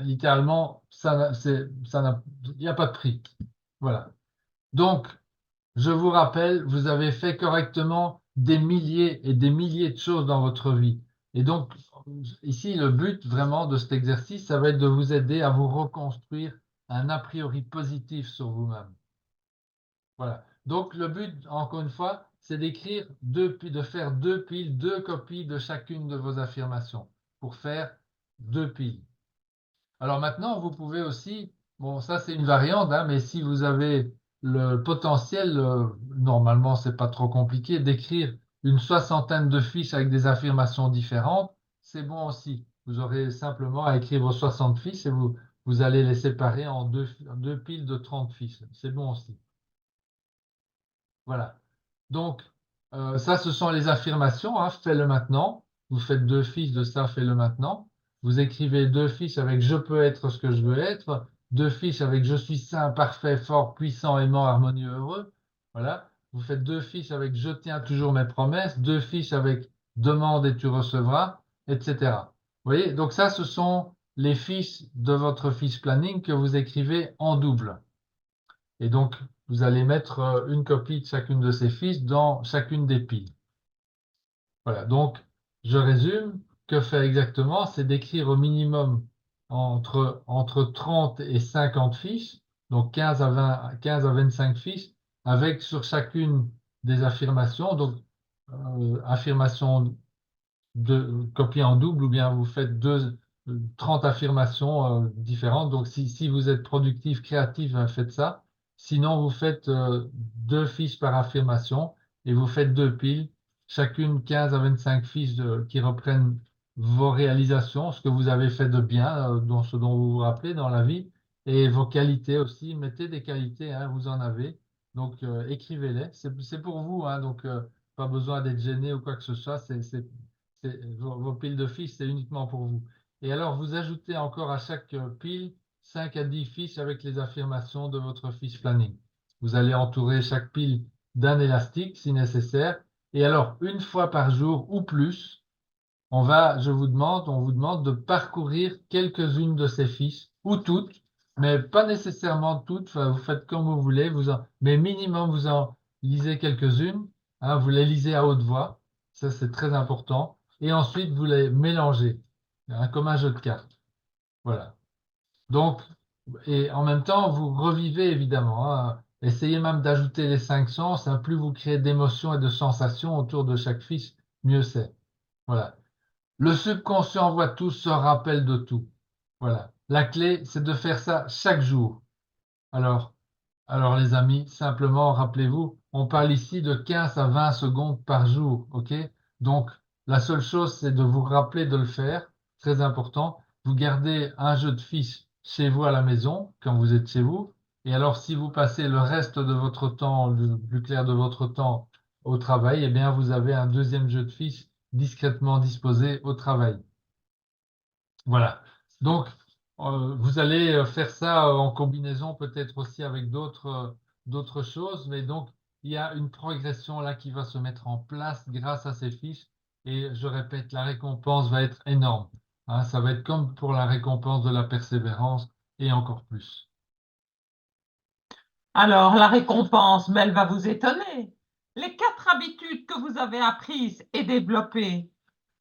Littéralement, il n'y a pas de prix. Voilà. Donc, je vous rappelle, vous avez fait correctement des milliers et des milliers de choses dans votre vie. Et donc, ici, le but vraiment de cet exercice, ça va être de vous aider à vous reconstruire un a priori positif sur vous-même. Voilà. Donc, le but, encore une fois, c'est de faire 2 piles, 2 copies de chacune de vos affirmations pour faire 2 piles. Alors maintenant, vous pouvez aussi, bon, ça c'est une variante, hein, mais si vous avez le potentiel, normalement c'est pas trop compliqué, d'écrire une soixantaine de fiches avec des affirmations différentes, c'est bon aussi. Vous aurez simplement à écrire vos 60 fiches et vous allez les séparer en 2 piles de 30 fiches. C'est bon aussi. Voilà. Donc, ça, ce sont les affirmations, hein, fais-le maintenant. Vous faites 2 fiches de ça, fais-le maintenant. Vous écrivez 2 fiches avec je peux être ce que je veux être. 2 fiches avec je suis sain, parfait, fort, puissant, aimant, harmonieux, heureux. Voilà. Vous faites 2 fiches avec je tiens toujours mes promesses. 2 fiches avec demande et tu recevras, etc. Vous voyez? Donc ça, ce sont les fiches de votre fiche planning que vous écrivez en double. Et donc, vous allez mettre une copie de chacune de ces fiches dans chacune des piles. Voilà, donc je résume. Que faire exactement? C'est d'écrire au minimum entre 30 et 50 fiches, donc 15 à 20, 15 à 25 fiches, avec sur chacune des affirmations, donc affirmation de copier en double, ou bien vous faites 30 affirmations différentes. Donc, si vous êtes productif, créatif, faites ça. Sinon, vous faites 2 fiches par affirmation et vous faites 2 piles, chacune 15 à 25 fiches qui reprennent vos réalisations, ce que vous avez fait de bien, ce dont vous vous rappelez dans la vie, et vos qualités aussi. Mettez des qualités, hein, vous en avez. Donc, écrivez-les. C'est pour vous, hein, donc pas besoin d'être gêné ou quoi que ce soit. Vos piles de fiches, c'est uniquement pour vous. Et alors, vous ajoutez encore à chaque pile 5 à 10 fiches avec les affirmations de votre fiche planning. Vous allez entourer chaque pile d'un élastique si nécessaire. Et alors, une fois par jour ou plus, on vous demande de parcourir quelques-unes de ces fiches, ou toutes, mais pas nécessairement toutes. Enfin, vous faites comme vous voulez, mais minimum, vous en lisez quelques-unes, hein, vous les lisez à haute voix. Ça, c'est très important. Et ensuite, vous les mélangez, hein, comme un jeu de cartes. Voilà. Donc, et en même temps, vous revivez évidemment, hein. Essayez même d'ajouter les 5 sens, hein. Plus vous créez d'émotions et de sensations autour de chaque fiche, mieux c'est. Voilà. Le subconscient voit tout, se rappelle de tout. Voilà. La clé, c'est de faire ça chaque jour. Alors, alors les amis, simplement, rappelez-vous, on parle ici de 15 à 20 secondes par jour, ok? Donc, la seule chose, c'est de vous rappeler de le faire, très important. vous gardez un jeu de fiches chez vous à la maison, quand vous êtes chez vous. Et alors, si vous passez le reste de votre temps, le plus clair de votre temps au travail, eh bien, vous avez un deuxième jeu de fiches discrètement disposé au travail. Voilà. Donc, vous allez faire ça en combinaison peut-être aussi avec d'autres choses, mais donc il y a une progression là qui va se mettre en place grâce à ces fiches. Et je répète, la récompense va être énorme. Hein, ça va être comme pour la récompense de la persévérance et encore plus. Alors, la récompense, mais elle va vous étonner. Les 4 habitudes que vous avez apprises et développées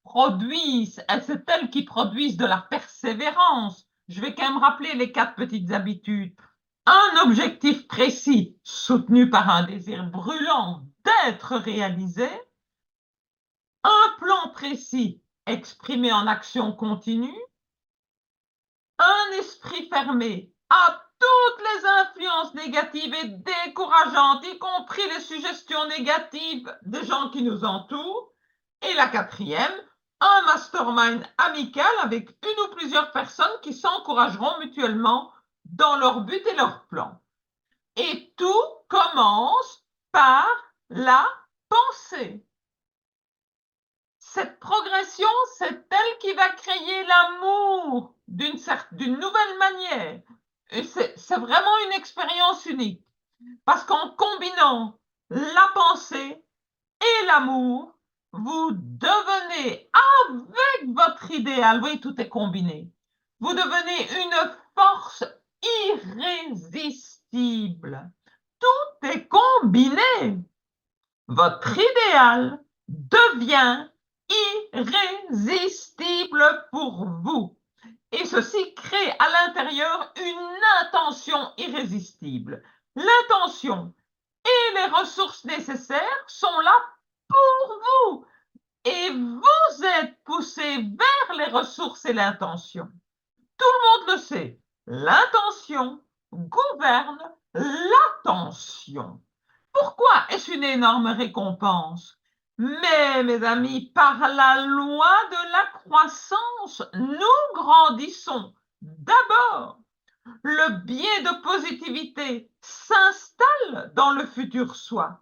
produisent, c'est elles qui produisent de la persévérance. Je vais quand même rappeler les 4 petites habitudes. Un objectif précis, soutenu par un désir brûlant d'être réalisé. Un plan précis, exprimé en action continue. Un esprit fermé à toutes les influences négatives et décourageantes, y compris les suggestions négatives des gens qui nous entourent. Et la 4e, un mastermind amical avec une ou plusieurs personnes qui s'encourageront mutuellement dans leur but et leur plan. Et tout commence par la pensée. Cette progression, c'est elle qui va créer l'amour d'une nouvelle manière. Et c'est vraiment une expérience unique. Parce qu'en combinant la pensée et l'amour, vous devenez, avec votre idéal, oui, tout est combiné, vous devenez une force irrésistible. Tout est combiné. Votre idéal devient irrésistible pour vous. Et ceci crée à l'intérieur une intention irrésistible. L'intention et les ressources nécessaires sont là pour vous. Et vous êtes poussé vers les ressources et l'intention. Tout le monde le sait. L'intention gouverne l'attention. Pourquoi est-ce une énorme récompense? Mais, mes amis, par la loi de la croissance, nous grandissons. D'abord, le biais de positivité s'installe dans le futur soi.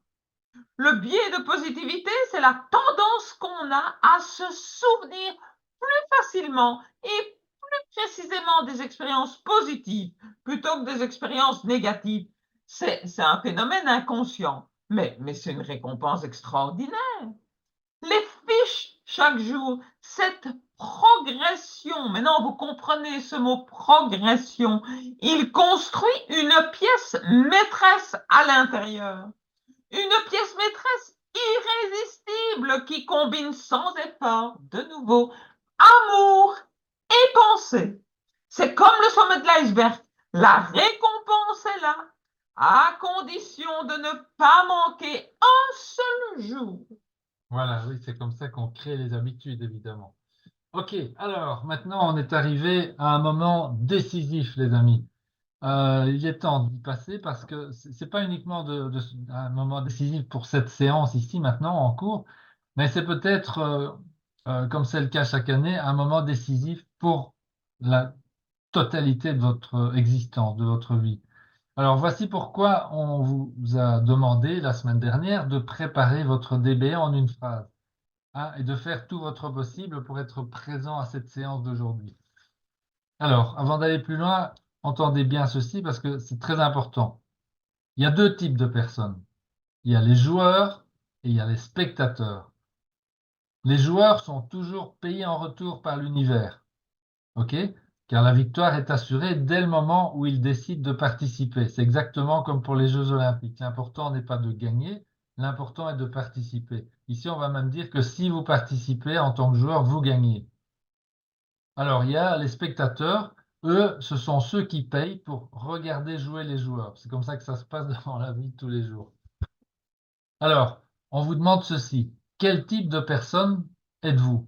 Le biais de positivité, c'est la tendance qu'on a à se souvenir plus facilement et plus précisément des expériences positives plutôt que des expériences négatives. C'est un phénomène inconscient, mais c'est une récompense extraordinaire. Les fiches chaque jour, cette progression, maintenant vous comprenez ce mot progression, il construit une pièce maîtresse à l'intérieur. Une pièce maîtresse irrésistible qui combine sans effort, de nouveau, amour et pensée. C'est comme le sommet de l'iceberg. La récompense est là, à condition de ne pas manquer un seul jour. Voilà, oui, c'est comme ça qu'on crée les habitudes, évidemment. OK, alors maintenant on est arrivé à un moment décisif, les amis. Il est temps d'y passer parce que c'est pas uniquement un moment décisif pour cette séance ici maintenant en cours, mais c'est peut-être, comme c'est le cas chaque année, un moment décisif pour la totalité de votre existence, de votre vie. Alors voici pourquoi on vous a demandé la semaine dernière de préparer votre DBA en une phrase, hein, et de faire tout votre possible pour être présent à cette séance d'aujourd'hui. Alors, avant d'aller plus loin, entendez bien ceci parce que c'est très important. Il y a 2 types de personnes. Il y a les joueurs et il y a les spectateurs. Les joueurs sont toujours payés en retour par l'univers, ok? Car la victoire est assurée dès le moment où ils décident de participer. C'est exactement comme pour les Jeux Olympiques. L'important n'est pas de gagner, l'important est de participer. Ici, on va même dire que si vous participez en tant que joueur, vous gagnez. Alors, il y a les spectateurs. Eux, ce sont ceux qui payent pour regarder jouer les joueurs. C'est comme ça que ça se passe dans la vie de tous les jours. Alors, on vous demande ceci. Quel type de personne êtes-vous?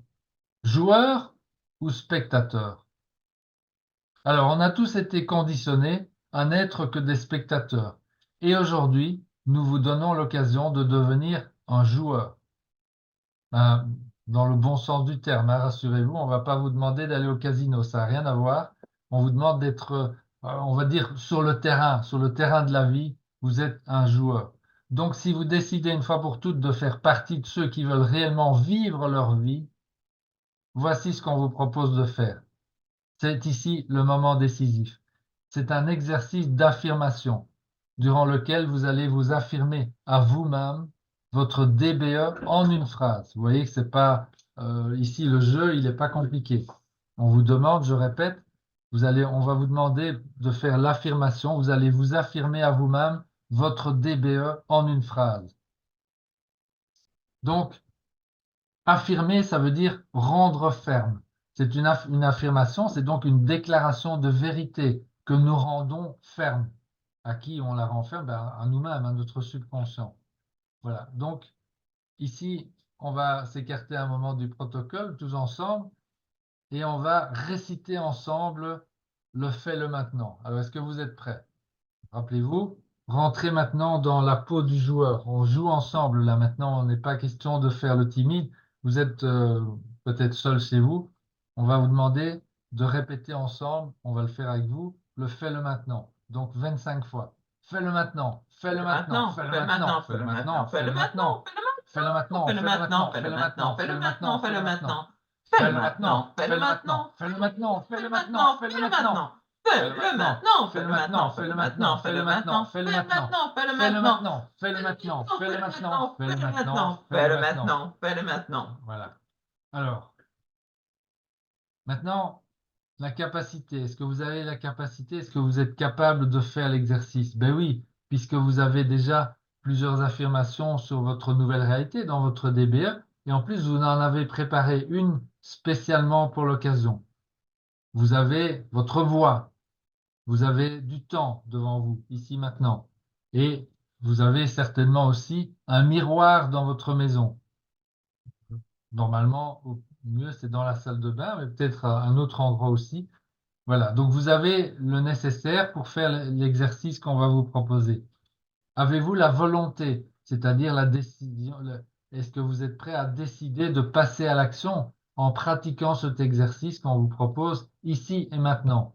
Joueur ou spectateur? Alors, on a tous été conditionnés à n'être que des spectateurs. Et aujourd'hui, nous vous donnons l'occasion de devenir un joueur. dans le bon sens du terme, hein, rassurez-vous, on ne va pas vous demander d'aller au casino, ça n'a rien à voir. On vous demande d'être, on va dire, sur le terrain de la vie, vous êtes un joueur. Donc, si vous décidez une fois pour toutes de faire partie de ceux qui veulent réellement vivre leur vie, voici ce qu'on vous propose de faire. C'est ici le moment décisif. C'est un exercice d'affirmation durant lequel vous allez vous affirmer à vous-même votre DBE en une phrase. Vous voyez que c'est pas ici le jeu, il n'est pas compliqué. On vous demande, je répète, on va vous demander de faire l'affirmation. Vous allez vous affirmer à vous-même votre DBE en une phrase. Donc, affirmer, ça veut dire rendre ferme. C'est une affirmation, c'est donc une déclaration de vérité que nous rendons ferme. À qui on la rend ferme? Ben, à nous-mêmes, à notre subconscient. Voilà. Donc, ici, on va s'écarter un moment du protocole, tous ensemble, et on va réciter ensemble le fait le maintenant. Alors, est-ce que vous êtes prêts? Rappelez-vous, rentrez maintenant dans la peau du joueur. On joue ensemble là maintenant. On n'est pas question de faire le timide. Vous êtes peut-être seul chez vous. On va vous demander de répéter ensemble. On va le faire avec vous. Le fais-le maintenant. Donc 25 fois. Fais-le maintenant. Fais-le maintenant. Fais-le maintenant. Fais-le maintenant. Fais-le maintenant. Fais-le maintenant. Fais-le maintenant. Fais-le maintenant. Fais-le maintenant. Fais-le maintenant. Fais-le maintenant. Fais-le maintenant. Fais-le maintenant. Fais-le maintenant. Fais-le maintenant. Fais-le maintenant, Fais-le maintenant, fais-le maintenant, fais-le maintenant, fais-le maintenant, fais-le maintenant, fais-le maintenant, fais-le maintenant, fais-le maintenant, fais-le maintenant, fais-le maintenant. Voilà. Alors, maintenant, la capacité. Est-ce que vous avez la capacité? Est-ce que vous êtes capable de faire l'exercice? Ben oui, puisque vous avez déjà plusieurs affirmations sur votre nouvelle réalité dans votre DBE, et en plus, vous en avez préparé une spécialement pour l'occasion. Vous avez votre voix. Vous avez du temps devant vous, ici maintenant. Et vous avez certainement aussi un miroir dans votre maison. Normalement, au mieux, c'est dans la salle de bain, mais peut-être à un autre endroit aussi. Voilà. Donc, vous avez le nécessaire pour faire l'exercice qu'on va vous proposer. Avez-vous la volonté, c'est-à-dire la décision, est-ce que vous êtes prêt à décider de passer à l'action en pratiquant cet exercice qu'on vous propose ici et maintenant?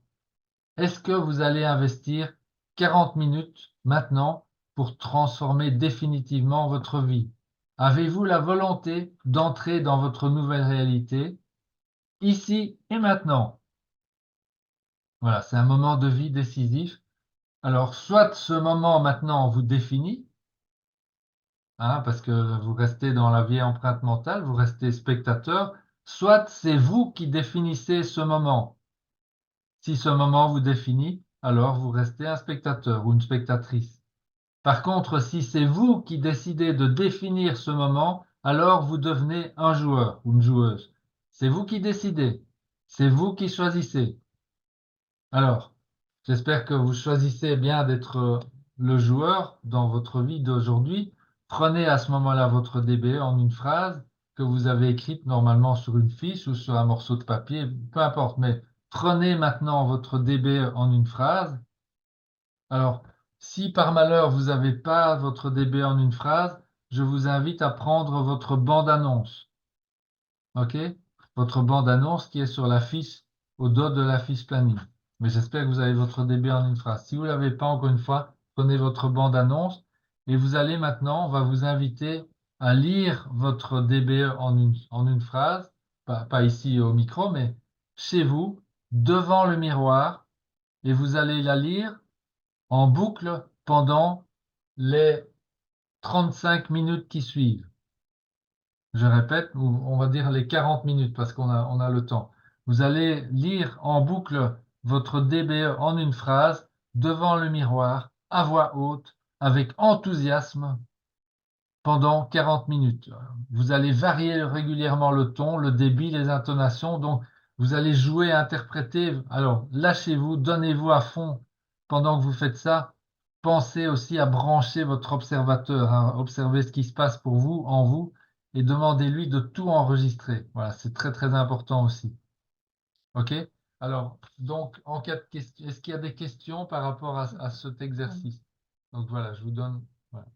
Est-ce que vous allez investir 40 minutes maintenant pour transformer définitivement votre vie? Avez-vous la volonté d'entrer dans votre nouvelle réalité ici et maintenant? Voilà, c'est un moment de vie décisif. Alors, soit ce moment maintenant vous définit, hein, parce que vous restez dans la vieille empreinte mentale, vous restez spectateur, soit c'est vous qui définissez ce moment. Si ce moment vous définit, alors vous restez un spectateur ou une spectatrice. Par contre, si c'est vous qui décidez de définir ce moment, alors vous devenez un joueur ou une joueuse. C'est vous qui décidez. C'est vous qui choisissez. Alors, j'espère que vous choisissez bien d'être le joueur dans votre vie d'aujourd'hui. Prenez à ce moment-là votre DBE en une phrase que vous avez écrite normalement sur une fiche ou sur un morceau de papier, peu importe, mais prenez maintenant votre DBE en une phrase. Alors, si par malheur vous n'avez pas votre DB en une phrase, je vous invite à prendre votre bande-annonce. OK? Votre bande-annonce qui est sur la fiche, au dos de la fiche planning. Mais j'espère que vous avez votre DB en une phrase. Si vous ne l'avez pas, encore une fois, prenez votre bande-annonce et vous allez maintenant, on va vous inviter à lire votre DB en une phrase, pas ici au micro, mais chez vous, devant le miroir, et vous allez la lire en boucle pendant les 35 minutes qui suivent. Je répète, on va dire les 40 minutes parce on a le temps. Vous allez lire en boucle votre DBE en une phrase devant le miroir, à voix haute, avec enthousiasme pendant 40 minutes. Vous allez varier régulièrement le ton, le débit, les intonations. Donc, vous allez jouer, interpréter. Alors, lâchez-vous, donnez-vous à fond pendant que vous faites ça. Pensez aussi à brancher votre observateur, hein. Observez ce qui se passe pour vous, en vous, et demandez-lui de tout enregistrer. Voilà, c'est très, très important aussi. OK? Alors, donc, en cas de question, est-ce qu'il y a des questions par rapport à cet exercice? Donc, voilà, je vous donne. Voilà.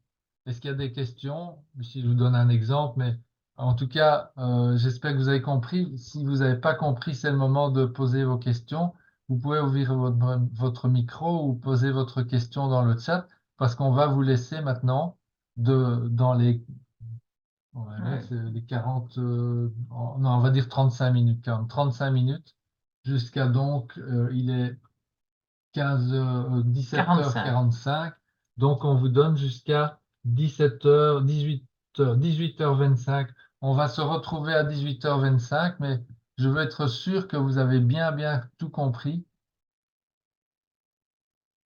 Est-ce qu'il y a des questions? Si je vous donne un exemple, mais En tout cas, j'espère que vous avez compris. Si vous n'avez pas compris, c'est le moment de poser vos questions. Vous pouvez ouvrir votre micro ou poser votre question dans le chat parce qu'on va vous laisser maintenant dans ouais, Ouais. c'est les 40, non, on va dire 35 minutes, 35 minutes jusqu'à donc, il est 45. 17h45. Donc, on vous donne jusqu'à 17h, 18h, 18h25. On va se retrouver à 18h25, mais je veux être sûr que vous avez bien tout compris.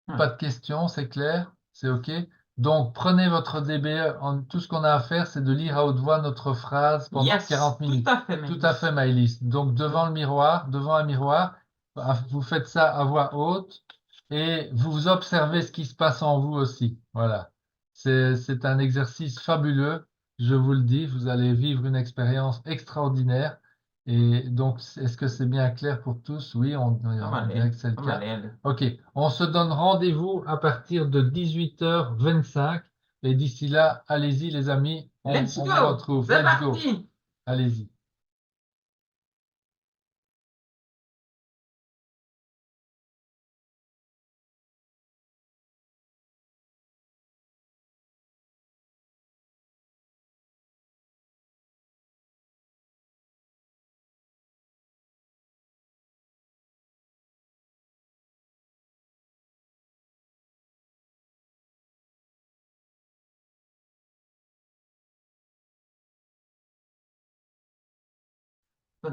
Ouais. Pas de questions, c'est clair, c'est OK. Donc, prenez votre DBE. Tout ce qu'on a à faire, c'est de lire à haute voix notre phrase pendant Yes, 40 tout minutes. à fait, Tout à fait, Maëlys. Maëlys. Donc, devant le miroir, devant un miroir, vous faites ça à voix haute et vous observez ce qui se passe en vous aussi. Voilà. C'est un exercice fabuleux. Je vous le dis, vous allez vivre une expérience extraordinaire. Et donc, est-ce que c'est bien clair pour tous? Oui, on dirait que c'est le On va cas. aller. OK, on se donne rendez-vous à partir de 18h25 et d'ici là, allez-y les amis, Let's on vous go! retrouve. C'est Let's go. parti! Allez-y.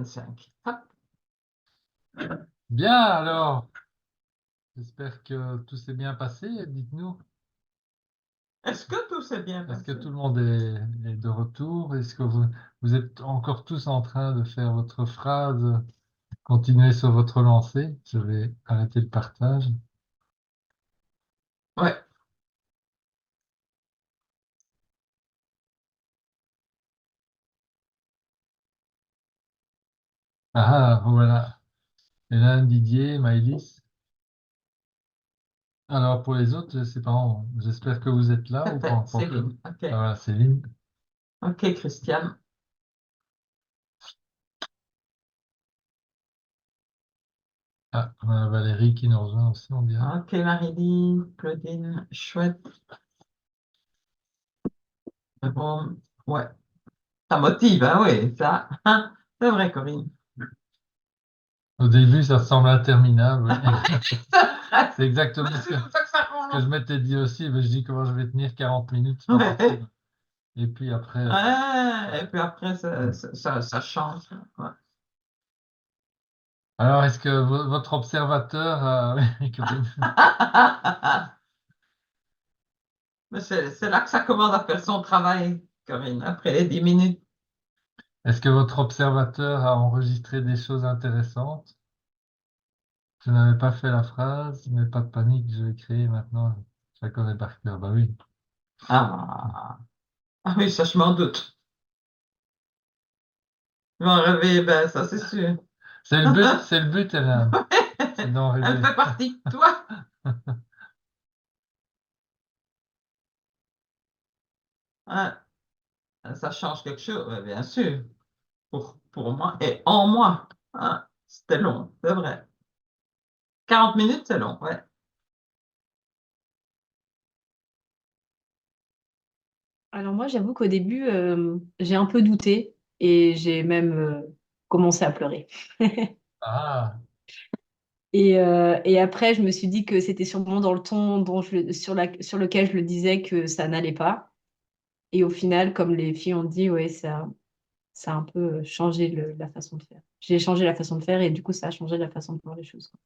Cinq. Hop. Bien alors, j'espère que tout s'est bien passé. Dites-nous, Est-ce que tout s'est bien est-ce que passé? tout le monde est de retour? Est-ce que vous êtes encore tous en train de faire votre phrase? Continuez sur votre lancée. Je vais arrêter le partage. Ouais. Ah, voilà. Hélène, Didier, Maëlys. Alors pour les autres, je sais pas, j'espère que vous êtes là ou pas C'était encore. Céline. OK. Ah, voilà, Céline. OK, Christiane. Ah, on a Valérie qui nous rejoint aussi, on dirait. OK, Marie-Lise, Claudine. Chouette. Bon. Ouais. Ça motive, hein, oui, ça. Hein, c'est vrai, Corinne. Au début, ça semble interminable, oui. C'est C'est exactement c'est comme ça que ça ce que je commence. m'étais dit aussi. Mais je dis comment je vais tenir 40 minutes, c'est pas Ouais. possible. Et puis après, Ouais. Et puis après, ça change. Ouais. alors est-ce que votre observateur, oui, Corinne. Mais c'est là que ça commence à faire son travail, Corinne, après les 10 minutes. Est-ce que votre observateur a enregistré des choses intéressantes? Je n'avais pas fait la phrase, mais pas de panique, je vais créer maintenant. Je la connais par cœur. Bah oui. Ah, ah oui, ça, je m'en doute. Je m'en rêver, ben, ça, c'est sûr. C'est le but, Hélène. C'est d'en Elle rêver. fait partie de toi. Hein, ça change quelque chose, ouais, bien sûr, pour moi et en moi. Hein, c'était long, c'est vrai. 40 minutes, c'est long, ouais. Alors moi, j'avoue qu'au début, j'ai un peu douté et j'ai même commencé à pleurer. Ah, Et après, je me suis dit que c'était sûrement dans le ton sur lequel je le disais que ça n'allait pas. Et au final, comme les filles ont dit, ouais, ça a un peu changé la façon de faire. J'ai changé la façon de faire et du coup, ça a changé la façon de voir les choses, quoi.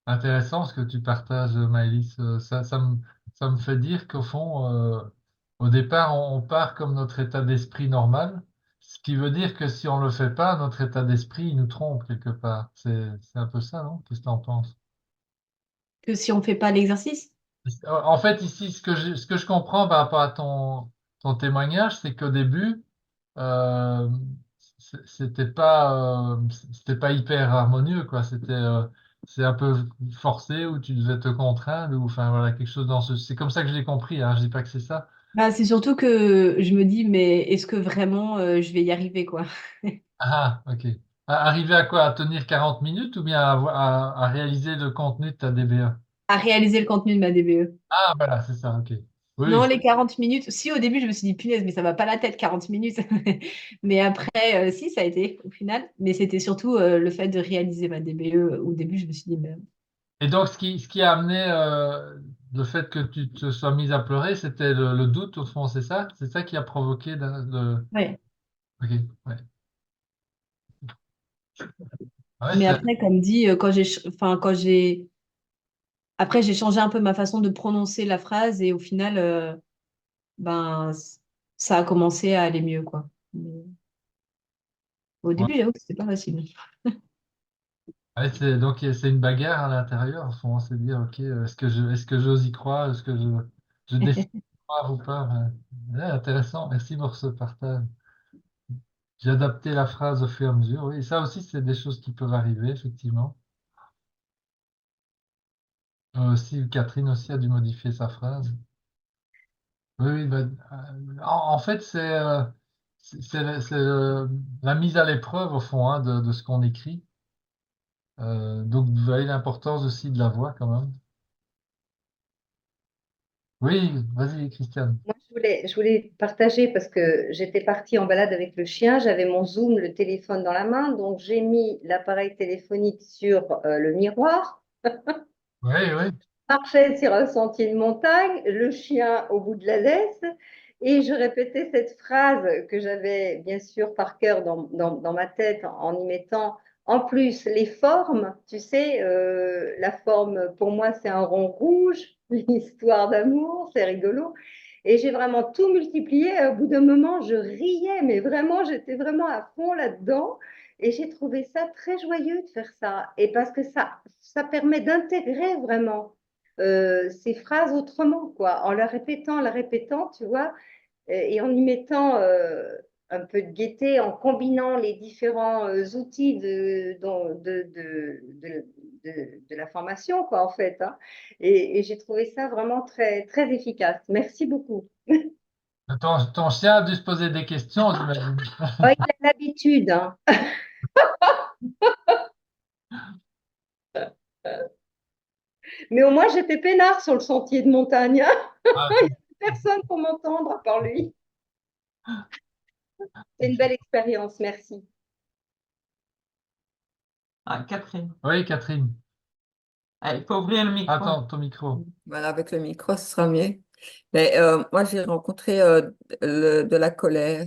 intéressant ce que tu partages, Maëlys. Ça me fait dire qu'au fond, au départ, on part comme notre état d'esprit normal, ce qui veut dire que si on le fait pas, notre état d'esprit, il nous trompe quelque part. C'est un peu ça, non? Qu'est-ce que tu en penses? Que si on fait pas l'exercice, En fait, ici, ce que je comprends par rapport à ton témoignage, c'est qu'au début, euh, c'était pas hyper harmonieux, quoi. C'est un peu forcé où tu devais te contraindre ou enfin voilà quelque chose dans ce. C'est comme ça que je l'ai compris. Hein, je dis pas que c'est ça, Bah, c'est surtout que je me dis, mais est-ce que vraiment je vais y arriver, quoi? Ah, ok. Arriver à quoi? À tenir 40 minutes ou bien à réaliser le contenu de ta DBA? À réaliser le contenu de ma DBE. Ah, voilà, c'est ça, ok. Oui, Non, les 40 minutes. Si, au début, je me suis dit, punaise, mais ça va pas la tête, 40 minutes. Mais après, si, ça a été au final. Mais c'était surtout le fait de réaliser ma DBE. Au début, je me suis dit, mais... et donc, ce qui a amené le fait que tu te sois mise à pleurer, c'était le doute, au fond, c'est ça? C'est ça qui a provoqué le... Ouais. Ok, ouais. Ah ouais, Mais après, comme dit, enfin, après, j'ai changé un peu ma façon de prononcer la phrase et au final, ben, ça a commencé à aller mieux, quoi. Mais au ouais. début, j'avoue que c'était pas facile. Ouais, donc c'est une bagarre à l'intérieur, au fond, c'est dire, ok, est-ce que j'ose y croire, est-ce que je décide de croire ou pas? Ouais, intéressant, merci pour ce partage. J'ai adapté la phrase au fur et à mesure. Oui, ça aussi, c'est des choses qui peuvent arriver, effectivement. Aussi, Catherine aussi a dû modifier sa phrase. Oui, oui, en fait, c'est la mise à l'épreuve, au fond, hein, de ce qu'on écrit. Donc, vous voyez l'importance aussi de la voix, quand même. Oui, vas-y, Christiane. Moi, je voulais partager parce que j'étais partie en balade avec le chien, j'avais mon Zoom, le téléphone dans la main, donc j'ai mis l'appareil téléphonique sur le miroir, Oui, oui. marchais sur un sentier de montagne, le chien au bout de la laisse, et je répétais cette phrase que j'avais bien sûr par cœur dans ma tête en y mettant en plus les formes. Tu sais, la forme pour moi c'est un rond rouge, une histoire d'amour, c'est rigolo. Et j'ai vraiment tout multiplié. Au bout d'un moment, je riais, mais vraiment, j'étais vraiment à fond là-dedans. Et j'ai trouvé ça très joyeux de faire ça. Et parce que ça permet d'intégrer vraiment ces phrases autrement, quoi, en la répétant, tu vois, et en y mettant un peu de gaieté, en combinant les différents outils de la formation, quoi, en fait. Hein. Et j'ai trouvé ça vraiment très, très efficace. Merci beaucoup. Ton chien a dû se poser des questions, j'imagine. Oh, il a l'habitude, hein. Mais au moins, j'étais peinard sur le sentier de montagne. Hein. Ah, Il n'y a personne pour m'entendre à part lui. C'est une belle expérience, merci. Ah, Catherine. oui, Catherine. Ah, il faut ouvrir le micro. Attends, ton micro. Voilà, avec le micro, ce sera mieux. Mais moi, j'ai rencontré de la colère.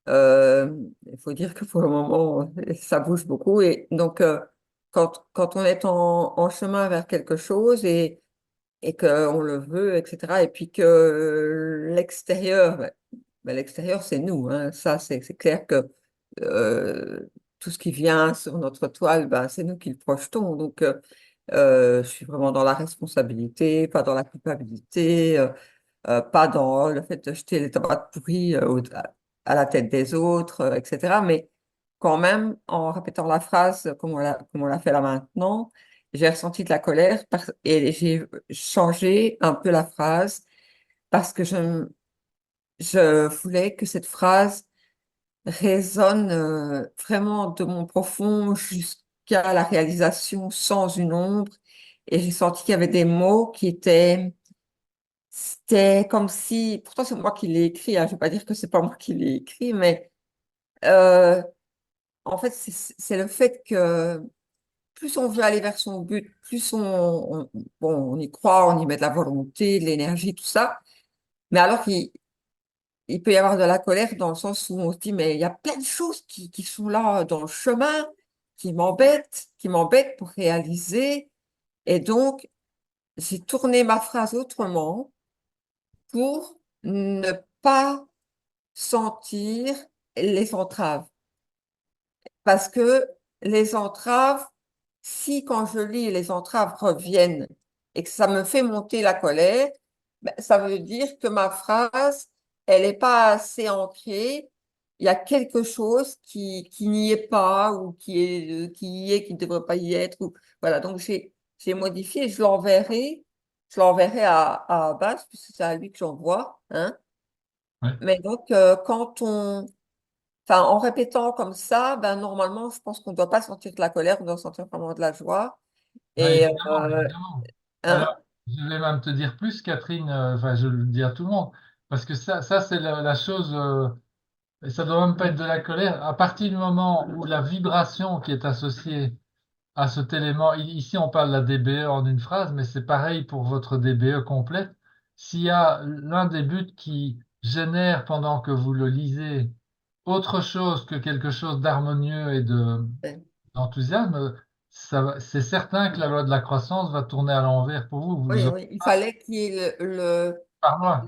Euh, il faut dire que pour le moment, ça bouge beaucoup. Et donc, quand on est en chemin vers quelque chose et qu'on le veut, etc., et puis que l'extérieur, l'extérieur, c'est nous. Hein, ça, c'est clair que tout ce qui vient sur notre toile, ben, c'est nous qui le projetons. Donc, je suis vraiment dans la responsabilité, pas dans la culpabilité. Pas dans le fait de jeter les tomates pourries à la tête des autres, etc. Mais quand même, en répétant la phrase comme on l'a fait là maintenant, j'ai ressenti de la colère et j'ai changé un peu la phrase parce que je voulais que cette phrase résonne vraiment de mon profond jusqu'à la réalisation sans une ombre. Et j'ai senti qu'il y avait des mots qui étaient c'était comme si, pourtant c'est moi qui l'ai écrit, hein, je ne vais pas dire que c'est pas moi qui l'ai écrit, mais euh, en fait c'est le fait que plus on veut aller vers son but, plus bon, on y croit, on y met de la volonté, de l'énergie, tout ça, mais alors il peut y avoir de la colère dans le sens où on se dit, mais il y a plein de choses qui sont là dans le chemin, qui m'embêtent pour réaliser, et donc j'ai tourné ma phrase autrement pour ne pas sentir les entraves. Parce que les entraves, si quand je lis, les entraves reviennent et que ça me fait monter la colère, ben, ça veut dire que ma phrase, elle n'est pas assez ancrée. Il y a quelque chose qui n'y est pas ou qui y est, qui ne devrait pas y être. Ou, voilà, donc j'ai modifié, je l'enverrai à Abbas, puisque c'est à lui que j'envoie, hein. Oui, Mais donc, en répétant comme ça, ben, normalement, je pense qu'on ne doit pas sentir de la colère, on doit sentir vraiment de la joie. ouais, Et, évidemment, évidemment. hein, Alors, je vais même te dire plus, Catherine, enfin, je le dis à tout le monde, parce que ça c'est la chose, et ça doit même pas être de la colère. À partir du moment où la vibration qui est associée à cet élément, ici on parle de la DBE en une phrase, mais c'est pareil pour votre DBE complète. S'il y a l'un des buts qui génère pendant que vous le lisez autre chose que quelque chose d'harmonieux et d'enthousiasme, c'est certain que la loi de la croissance va tourner à l'envers pour vous. Vous oui, aurez oui, il fallait qu'il y ait par moi.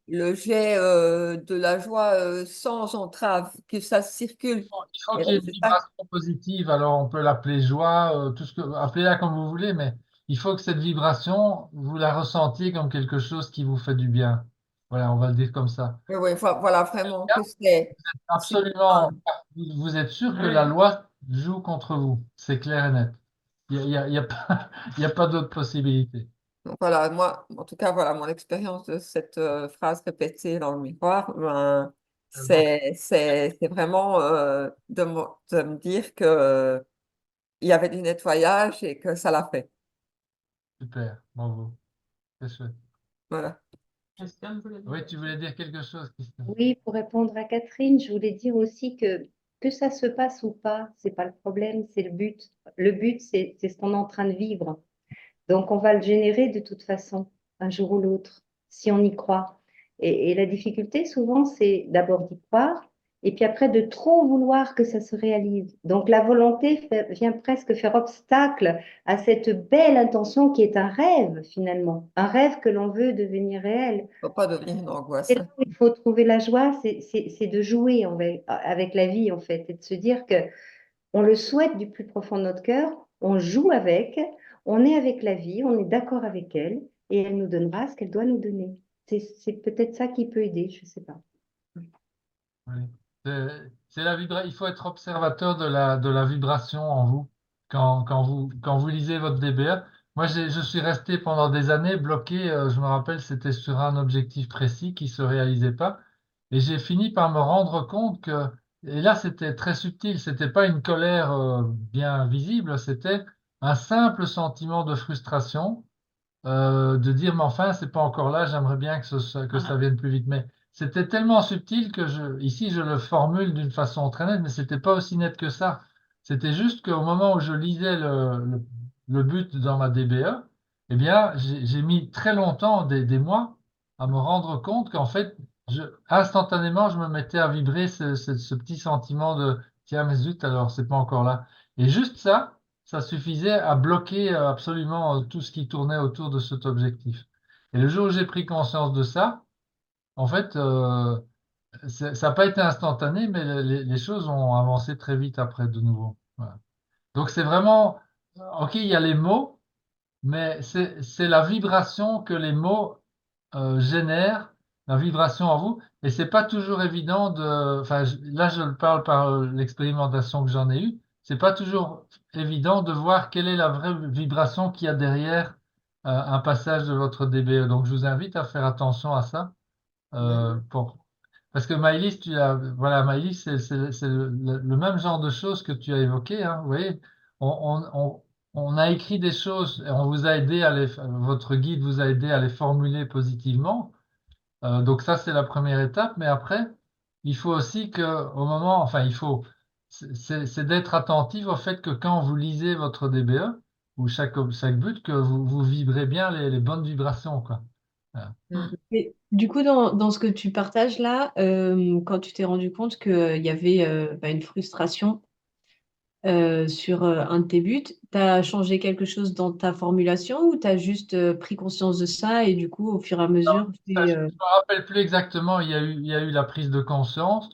le jet de la joie sans entrave, que ça circule. Il faut Et qu'il y ait donc, une c'est ça. vibration positive. Alors, on peut l'appeler joie, tout ce que, appelez-la comme vous voulez, mais il faut que cette vibration, vous la ressentiez comme quelque chose qui vous fait du bien. Voilà, on va le dire comme ça. Oui, oui, voilà, vraiment, que c'est Absolument, vous êtes sûr que la loi joue contre vous. C'est clair et net. Il y a pas, il y a pas d'autre possibilité. donc voilà, moi, en tout cas, voilà, mon expérience de cette phrase répétée dans le miroir, ben, Donc, c'est vraiment de me dire que il y avait du nettoyage et que ça l'a fait. super, bravo. C'est chouette. Voilà. Christiane voulait dire Oui, tu quelque voulais chose. dire quelque chose, Christine. Oui, pour répondre à Catherine, je voulais dire aussi que ça se passe ou pas, c'est pas le problème, c'est le but. Le but, c'est ce qu'on est en train de vivre. Donc, on va le générer de toute façon, un jour ou l'autre, si on y croit. Et la difficulté, souvent, c'est d'abord d'y croire, et puis après de trop vouloir que ça se réalise. Donc, la volonté vient presque faire obstacle à cette belle intention qui est un rêve, finalement, un rêve que l'on veut devenir réel. Faut pas devenir une Et angoisse. là où il faut trouver la joie, c'est de jouer avec la vie, en fait, et de se dire que on le souhaite du plus profond de notre cœur, on joue avec, on est avec la vie, on est d'accord avec elle, et elle nous donnera ce qu'elle doit nous donner. C'est peut-être ça qui peut aider, je ne sais pas. Oui. C'est il faut être observateur de la vibration en vous quand vous lisez votre DBA. Moi, je suis resté pendant des années bloqué. Je me rappelle, c'était sur un objectif précis qui se réalisait pas. Et j'ai fini par me rendre compte que, et là, c'était très subtil. C'était pas une colère bien visible. C'était un simple sentiment de frustration de dire, mais enfin, c'est pas encore là, j'aimerais bien que ça vienne plus vite. Mais c'était tellement subtil que ici, je le formule d'une façon très nette, mais c'était pas aussi net que ça. C'était juste qu'au moment où je lisais le but dans ma DBE, eh bien, j'ai mis très longtemps, des mois, à me rendre compte qu'en fait, instantanément, je me mettais à vibrer ce petit sentiment de, tiens, mais zut, alors, c'est pas encore là. Et juste ça suffisait à bloquer absolument tout ce qui tournait autour de cet objectif. Et le jour où j'ai pris conscience de ça, en fait, ça n'a pas été instantané, mais les choses ont avancé très vite après de nouveau. Voilà. Donc c'est vraiment, ok, il y a les mots, mais c'est la vibration que les mots génèrent, la vibration en vous. Et c'est pas toujours évident enfin, là je le parle par l'expérimentation que j'en ai eue. C'est pas toujours évident de voir quelle est la vraie vibration qu'il y a derrière un passage de votre DBE. Donc je vous invite à faire attention à ça. Pour... Parce que Maïlis, voilà, Maïlis, c'est le même genre de choses que tu as évoqué, hein. Vous voyez, on, on a écrit des choses et on vous a aidé votre guide vous a aidé à les formuler positivement. Donc ça, c'est la première étape. Mais après, il faut aussi que, au moment, enfin, c'est d'être attentif au fait que quand vous lisez votre DBE ou chaque but, que vous vibrez bien les bonnes vibrations, quoi. Voilà. Mm. Mais du coup, dans ce que tu partages là, quand tu t'es rendu compte qu'il y avait bah, une frustration sur un de tes buts, tu as changé quelque chose dans ta formulation ou tu as juste pris conscience de ça et du coup, au fur et à mesure, Je ne me rappelle plus exactement, il y a eu la prise de conscience.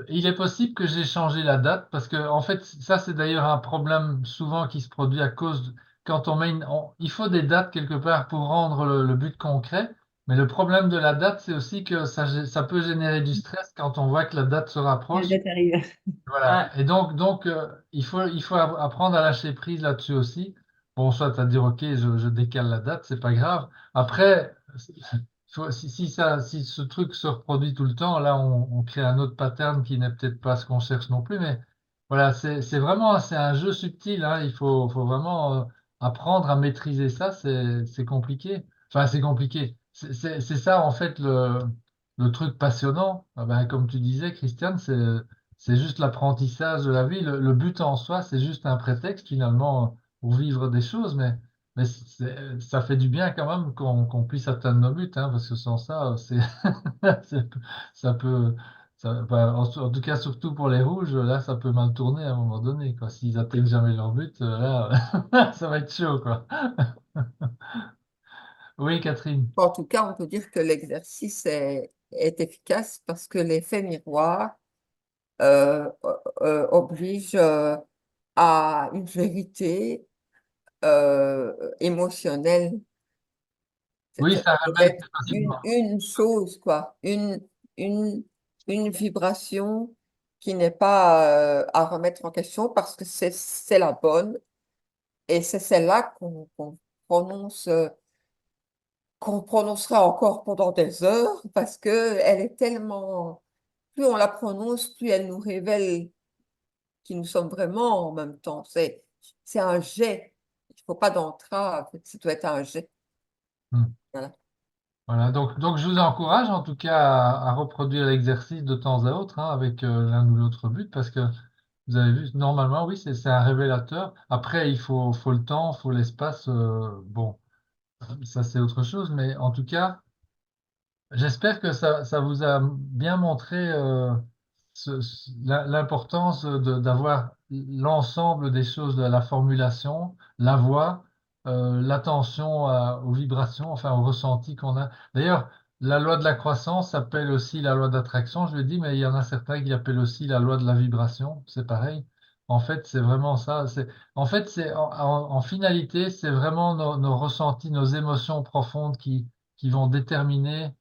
Il est possible que j'ai changé la date parce que, en fait, ça, c'est d'ailleurs un problème souvent qui se produit à cause quand on met il faut des dates quelque part pour rendre le but concret. Mais le problème de la date, c'est aussi que ça peut générer du stress quand on voit que la date se la rapproche. date arrive. Voilà. Et donc il faut apprendre à lâcher prise là-dessus aussi. Bon, soit à dire, OK, je décale la date, c'est pas grave. Après, si ce truc se reproduit tout le temps, là, on crée un autre pattern qui n'est peut-être pas ce qu'on cherche non plus. Mais voilà, c'est vraiment, c'est un jeu subtil, hein. Faut vraiment apprendre à maîtriser ça. C'est compliqué. Enfin, c'est compliqué. C'est ça, en fait, le truc passionnant. Ah ben, comme tu disais, Christiane, c'est juste l'apprentissage de la vie. Le but en soi, c'est juste un prétexte, finalement, pour vivre des choses. Mais ça fait du bien quand même qu'on puisse atteindre nos buts, hein, parce que sans ça, c'est- ça peut, enfin, en tout cas, surtout pour les rouges, là, ça peut mal tourner à un moment donné, quoi. S'ils atteignent jamais leur but, là, ça va être chaud, quoi. Oui, Catherine. En tout cas, on peut dire que l'exercice est efficace parce que l'effet miroir euh, oblige à une vérité émotionnelle. Oui, Ça ça peut révèle être plus facilement. une chose, quoi, une, une vibration qui n'est pas à remettre en question parce que c'est la bonne et c'est celle-là qu'on prononce, qu'on prononcera encore pendant des heures parce que elle est tellement, plus on la prononce, plus elle nous révèle qui nous sommes vraiment en même temps. C'est un jet. Il ne faut pas d'entrave, ça doit être un jet. Hmm. Voilà. Voilà, donc je vous encourage en tout cas à reproduire l'exercice de temps à autre, hein, avec l'un ou l'autre but, parce que vous avez vu, normalement, oui, c'est un révélateur. Après, faut le temps, faut l'espace. Bon, ça c'est autre chose, mais en tout cas, j'espère que ça vous a bien montré l'importance d'avoir l'ensemble des choses, de la formulation, la voix, l'attention aux vibrations, enfin au ressenti qu'on a. D'ailleurs, la loi de la croissance s'appelle aussi la loi d'attraction, je le dis, mais il y en a certains qui l'appellent aussi la loi de la vibration, c'est pareil. En fait, c'est vraiment ça. En fait, en finalité, c'est vraiment nos ressentis, nos émotions profondes qui vont déterminer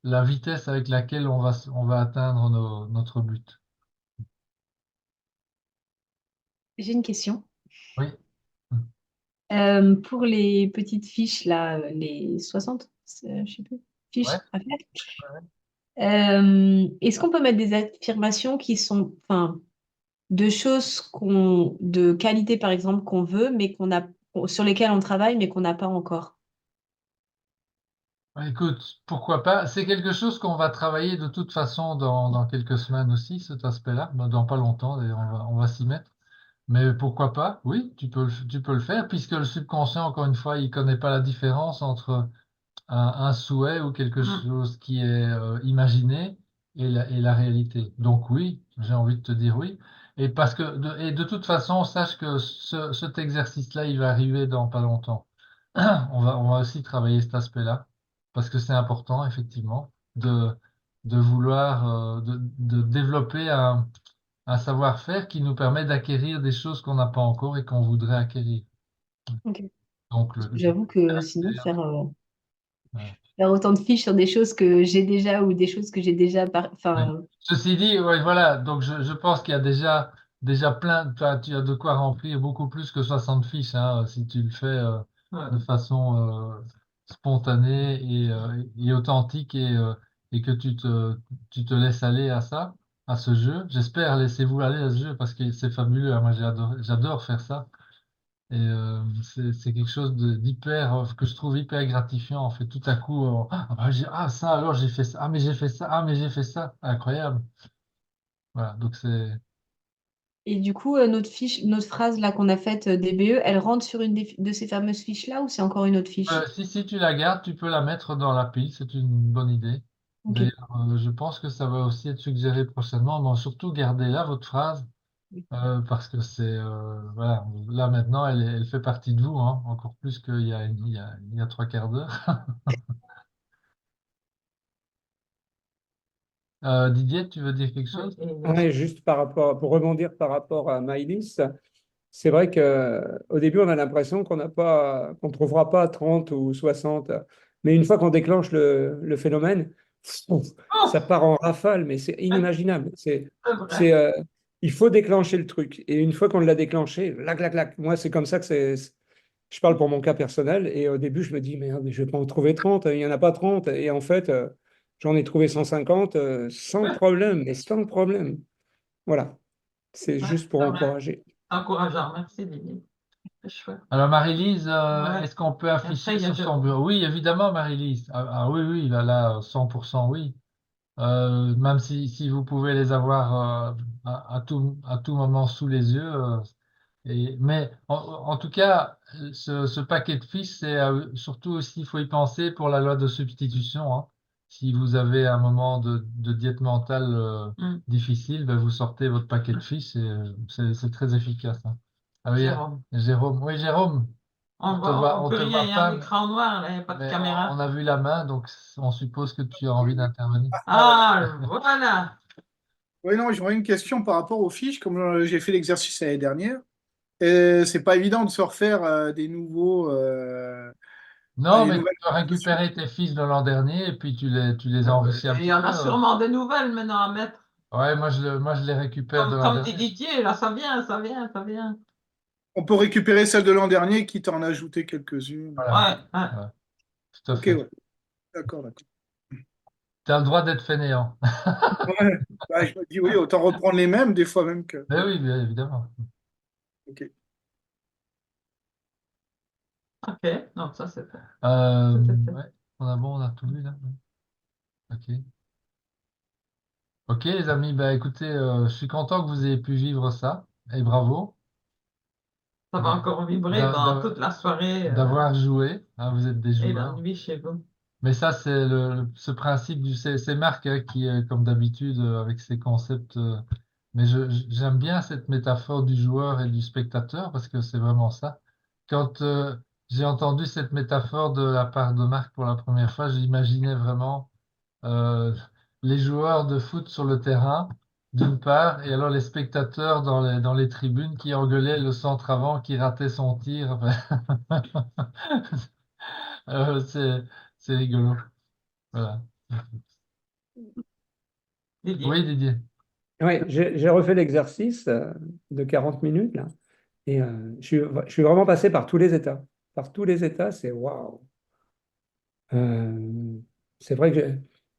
la vitesse avec laquelle on va atteindre notre but. J'ai une question. Oui, Pour les petites fiches, là, les 60, je sais plus, ouais. fiches à faire, est-ce qu'on peut mettre des affirmations qui sont, enfin, de choses de qualité, par exemple, qu'on veut, mais sur lesquelles on travaille, mais qu'on n'a pas encore? Écoute, pourquoi pas? C'est quelque chose qu'on va travailler de toute façon dans quelques semaines aussi, cet aspect-là. Dans pas longtemps, d'ailleurs, on va s'y mettre. Mais pourquoi pas? Oui, tu peux le faire, puisque le subconscient, encore une fois, il connaît pas la différence entre un souhait ou quelque Mm. chose qui est imaginé et la réalité. Donc oui, j'ai envie de te dire oui. Et parce que et de toute façon, sache que cet exercice-là, il va arriver dans pas longtemps. On va aussi travailler cet aspect-là parce que c'est important, effectivement, de vouloir de développer un savoir-faire qui nous permet d'acquérir des choses qu'on n'a pas encore et qu'on voudrait acquérir. Ok. Donc Parce que j'avoue que sinon, ouais. faire autant de fiches sur des choses que j'ai déjà ou des choses que j'ai déjà, Oui. enfin, Ceci dit, ouais, voilà, donc je pense qu'il y a déjà plein, tu as de quoi remplir beaucoup plus que 60 fiches, hein, si tu le fais Ouais. de façon spontanée et authentique et que tu te laisses aller à ça, à ce jeu. J'espère, laissez-vous aller à ce jeu parce que c'est fabuleux, hein. Moi, j'adore faire ça. Et c'est quelque chose d'hyper, que je trouve hyper gratifiant. En fait, tout à coup, ça, alors j'ai fait ça, ah, mais j'ai fait ça, ah, mais j'ai fait ça. Incroyable. Voilà, donc c'est. et du coup, notre phrase là qu'on a faite DBE, elle rentre sur une de ces fameuses fiches-là ou c'est encore une autre fiche? Si tu la gardes, tu peux la mettre dans la pile, c'est une bonne idée. Ok. D'ailleurs, je pense que ça va aussi être suggéré prochainement. Mais surtout, gardez-la, votre phrase, parce que voilà, là maintenant, elle fait partie de vous, hein, encore plus il y a trois quarts d'heure. Didier, tu veux dire quelque chose? Ouais, juste par rapport, pour rebondir par rapport à Maïlis, c'est vrai que au début, on a l'impression qu'on ne trouvera pas 30 ou 60. Mais une fois qu'on déclenche le phénomène, ça Oh, part en rafale, mais c'est inimaginable. c'est vrai. C'est, euh, il faut déclencher le truc. Et une fois qu'on l'a déclenché, clac, clac, clac. Moi, c'est comme ça que Je parle pour mon cas personnel. Et au début, je me dis, mais je vais pas en trouver 30. Il n'y en a pas 30. Et en fait, j'en ai trouvé 150 sans problème, mais sans problème. Voilà. C'est Ouais, juste pour c'est vrai. encourager. Encourageant. Merci, Didier. C'est chouette. Alors, Marie-Lise, Ouais. est-ce qu'on peut Après, afficher il y a sur son Jérôme. bureau? Oui, évidemment, Marie-Lise. Oui, oui, là, 100%, oui. Même si vous pouvez les avoir à tout moment sous les yeux. Mais en tout cas, ce paquet de fiches, c'est surtout aussi, il faut y penser pour la loi de substitution, hein. Si vous avez un moment de diète mentale Hmm. difficile, ben, vous sortez votre paquet de fiches et c'est très efficace, hein. Ah oui, Jérôme. Jérôme. Oui, Jérôme, On on peut te rien, voit il y a un pas, écran noir, là, il n'y a pas de mais caméra. on a vu la main, donc on suppose que tu as envie d'intervenir. Ah, voilà. Oui, non, j'aurais une question par rapport aux fiches. Comme j'ai fait l'exercice l'année dernière, c'est pas évident de se refaire Non, des mais tu nouvelles peux informations. récupérer tes fiches de l'an dernier et puis tu les enrichis un Il petit y en peu. a sûrement des nouvelles maintenant à mettre. Ouais, moi, je les récupère de l'an Comme dit dernier. Didier, là, ça vient, ça vient, ça vient. On peut récupérer celle de l'an dernier, quitte à en ajouter quelques-unes. Voilà, Ouais, ouais. voilà, tout à Ok, fait. ouais. D'accord, d'accord. Tu as le droit d'être fainéant. Ouais. Bah, je me dis, oui, autant reprendre les mêmes, des fois même que. Mais oui, bien évidemment. Ok. Ok, donc ça c'est fait. Ouais, on a tout vu là. Ok. Ok, les amis, bah écoutez, je suis content que vous ayez pu vivre ça. Et bravo Ça va encore vibrer d'a- dans d'a- toute la soirée d'avoir joué, hein, vous êtes des et la joueurs. nuit chez vous. Mais ça, c'est ce principe c'est Marc hein, qui, comme d'habitude, avec ses concepts. Mais j'aime bien cette métaphore du joueur et du spectateur parce que c'est vraiment ça. Quand j'ai entendu cette métaphore de la part de Marc pour la première fois, j'imaginais vraiment euh, les joueurs de foot sur le terrain, d'une part, et alors les spectateurs dans les tribunes qui engueulaient le centre avant qui ratait son tir. Euh, c'est, c'est rigolo. Voilà. Didier. Oui, Didier. Ouais, j'ai refait l'exercice de 40 minutes là, et je suis vraiment passé par tous les états. Par tous les états, c'est waouh. Euh, c'est vrai que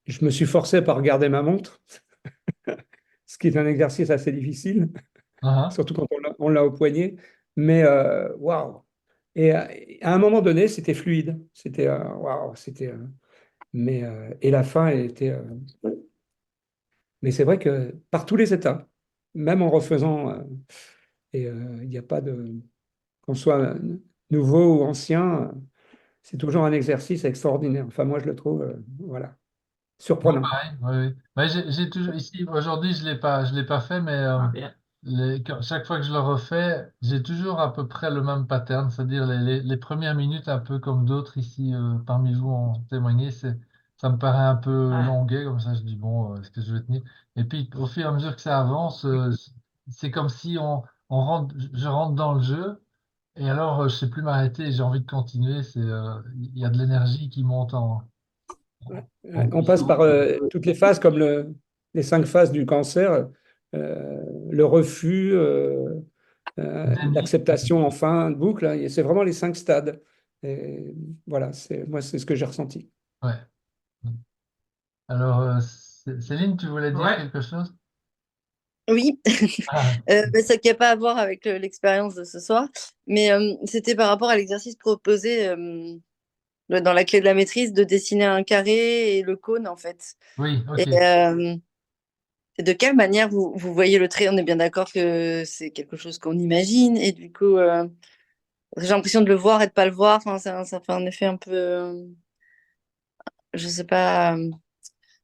je me suis forcé par regarder ma montre, ce qui est un exercice assez difficile, Ah, surtout quand on l'a au poignet. Mais waouh. Et à un moment donné, c'était fluide. C'était waouh. Et la fin était. Mais c'est vrai que par tous les états, même en refaisant, il n'y a pas de. Qu'on soit nouveau ou ancien, c'est toujours un exercice extraordinaire. Enfin, moi, je le trouve, voilà, moi, surprenant. pareil. Oui, oui. Mais j'ai toujours ici aujourd'hui, je l'ai pas fait, mais Ah, bien. chaque fois que je le refais, j'ai toujours à peu près le même pattern, c'est-à-dire les premières minutes, un peu comme d'autres ici parmi vous ont témoigné, ça me paraît un peu Ouais. longuet, comme ça je dis bon, est-ce que je vais tenir? Et puis au fur et à mesure que ça avance, c'est comme si on rentre, je rentre dans le jeu, et alors je sais plus m'arrêter, j'ai envie de continuer, il y a de l'énergie qui monte en On passe puissance. par toutes les phases, comme les 5 phases du cancer, le refus, Déni. l'acceptation en fin de boucle, hein. Et c'est vraiment les 5 stades. Et voilà, moi, c'est ce que j'ai ressenti. Ouais. Alors, Céline, tu voulais dire Ouais. quelque chose? Oui, Ah, mais ça n'a pas à voir avec l'expérience de ce soir, mais c'était par rapport à l'exercice proposé dans la clé de la maîtrise de dessiner un carré et le cône en fait. oui, Et ok. de quelle manière vous voyez le trait? On est bien d'accord que c'est quelque chose qu'on imagine et du coup, j'ai l'impression de le voir et de pas le voir. Enfin, ça fait un effet un peu, je sais pas.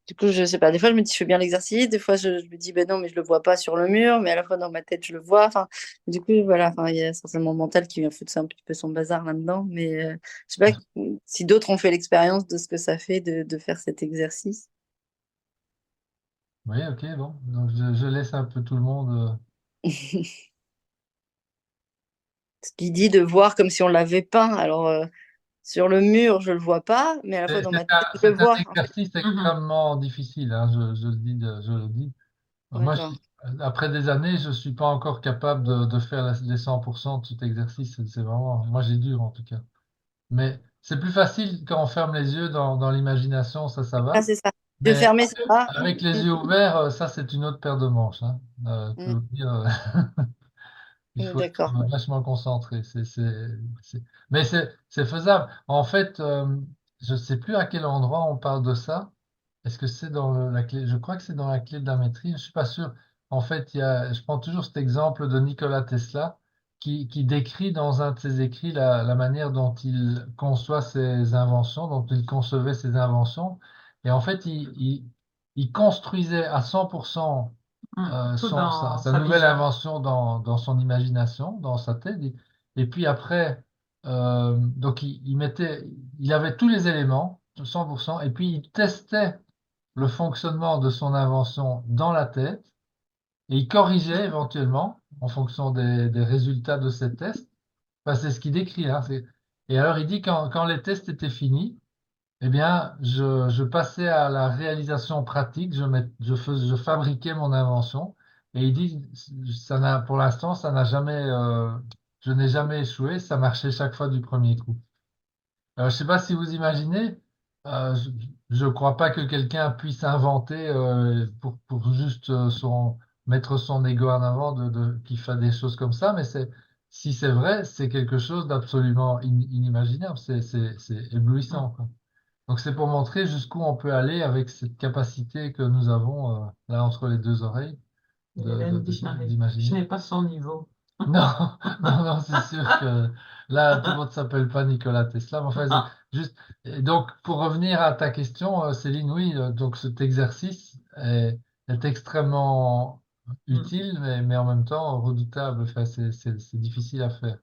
Du coup, je sais pas. Des fois, je me dis, je fais bien l'exercice. Des fois, je me dis, ben non, mais je le vois pas sur le mur. Mais à la fois, dans ma tête, je le vois. Enfin, du coup, voilà. Enfin, il y a certainement mon mental qui vient foutre ça un petit peu son bazar là-dedans. Mais je sais pas si d'autres ont fait l'expérience de ce que ça fait de faire cet exercice. Oui, ok, bon. Donc, je laisse un peu tout le monde. Ce qui dit de voir comme si on l'avait peint. Alors, sur le mur, je le vois pas. Mais à la fois, dans ma tête, je le C'est un vois. En fait. exercice Mhm. extrêmement difficile, hein, je le dis. Moi, D'accord. après des années, je suis pas encore capable de faire les 100% de cet exercice. C'est vraiment, moi j'ai dur en tout cas. Mais c'est plus facile quand on ferme les yeux dans l'imagination, ça Ah, va. c'est ça. De Mais fermer, ça va. avec les Mm, yeux ouverts, ça c'est une autre paire de manches, hein. Je peux mm, vous dire, il on est faut être d'accord. vachement concentré. Mais c'est faisable. En fait, je ne sais plus à quel endroit on parle de ça. Est-ce que c'est dans la clé? Je crois que c'est dans la clé de la maîtrise. Je ne suis pas sûr. En fait, je prends toujours cet exemple de Nikola Tesla qui décrit dans un de ses écrits la manière dont il conçoit ses inventions, dont il concevait ses inventions. Et en fait, il construisait à 100% Tout dans sa sa nouvelle vision. invention dans son imagination, dans sa tête. Et puis après, donc il avait tous les éléments, 100%, et puis il testait le fonctionnement de son invention dans la tête, et il corrigeait éventuellement en fonction des résultats de ces tests. Enfin, c'est ce qu'il décrit, hein. Et alors il dit quand les tests étaient finis, eh bien, je passais à la réalisation pratique, je fabriquais mon invention. Et il dit, pour l'instant, je n'ai jamais échoué, ça marchait chaque fois du premier coup. Je ne sais pas si vous imaginez, je ne crois pas que quelqu'un puisse inventer pour juste mettre son ego en avant, qu'il fait des choses comme ça, mais si c'est vrai, c'est quelque chose d'absolument inimaginable, c'est éblouissant, quoi. Donc c'est pour montrer jusqu'où on peut aller avec cette capacité que nous avons là entre les deux oreilles Et Hélène dit, je d'imaginer. n'ai pas son niveau. Non, non, non, c'est sûr que là tout le monde s'appelle pas Nikola Tesla. Mais enfin, Ah, c'est juste. Et donc pour revenir à ta question, Céline, oui, donc cet exercice est extrêmement utile, mais en même temps redoutable. Enfin, c'est difficile à faire.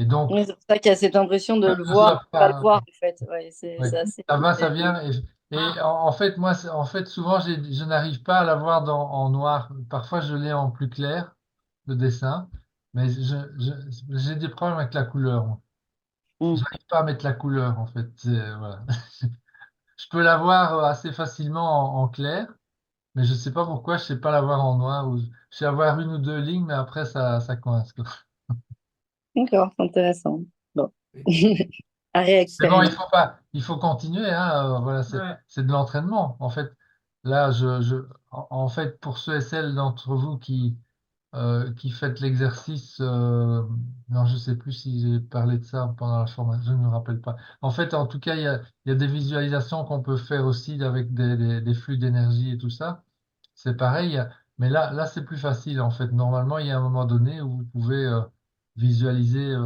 Et donc Oui, c'est pour ça qu'il y a cette impression de le ne voir, sois de pas le pas. voir, en fait. Ouais, Oui, c'est assez. ça va, ça vient. Et en fait, moi, en fait, souvent, je n'arrive pas à l'avoir en noir. Parfois, je l'ai en plus clair, le dessin, mais j'ai des problèmes avec la couleur, moi. Mm. J'arrive pas à mettre la couleur, en fait. Voilà. Je peux l'avoir assez facilement en clair, mais je sais pas pourquoi, je sais pas l'avoir en noir. Je sais avoir une ou deux lignes, mais après, ça coince, quoi. D'accord, c'est intéressant. Bon. À Mais bon, réexpérimenter. il faut continuer, hein, voilà, ouais. c'est de l'entraînement. En fait, là, en fait, pour ceux et celles d'entre vous qui faites l'exercice, non, je sais plus si j'ai parlé de ça pendant la formation, je ne me rappelle pas. En fait, en tout cas, il y a des visualisations qu'on peut faire aussi avec des flux d'énergie et tout ça. C'est pareil, mais là, c'est plus facile en fait. Normalement, il y a un moment donné où vous pouvez visualiser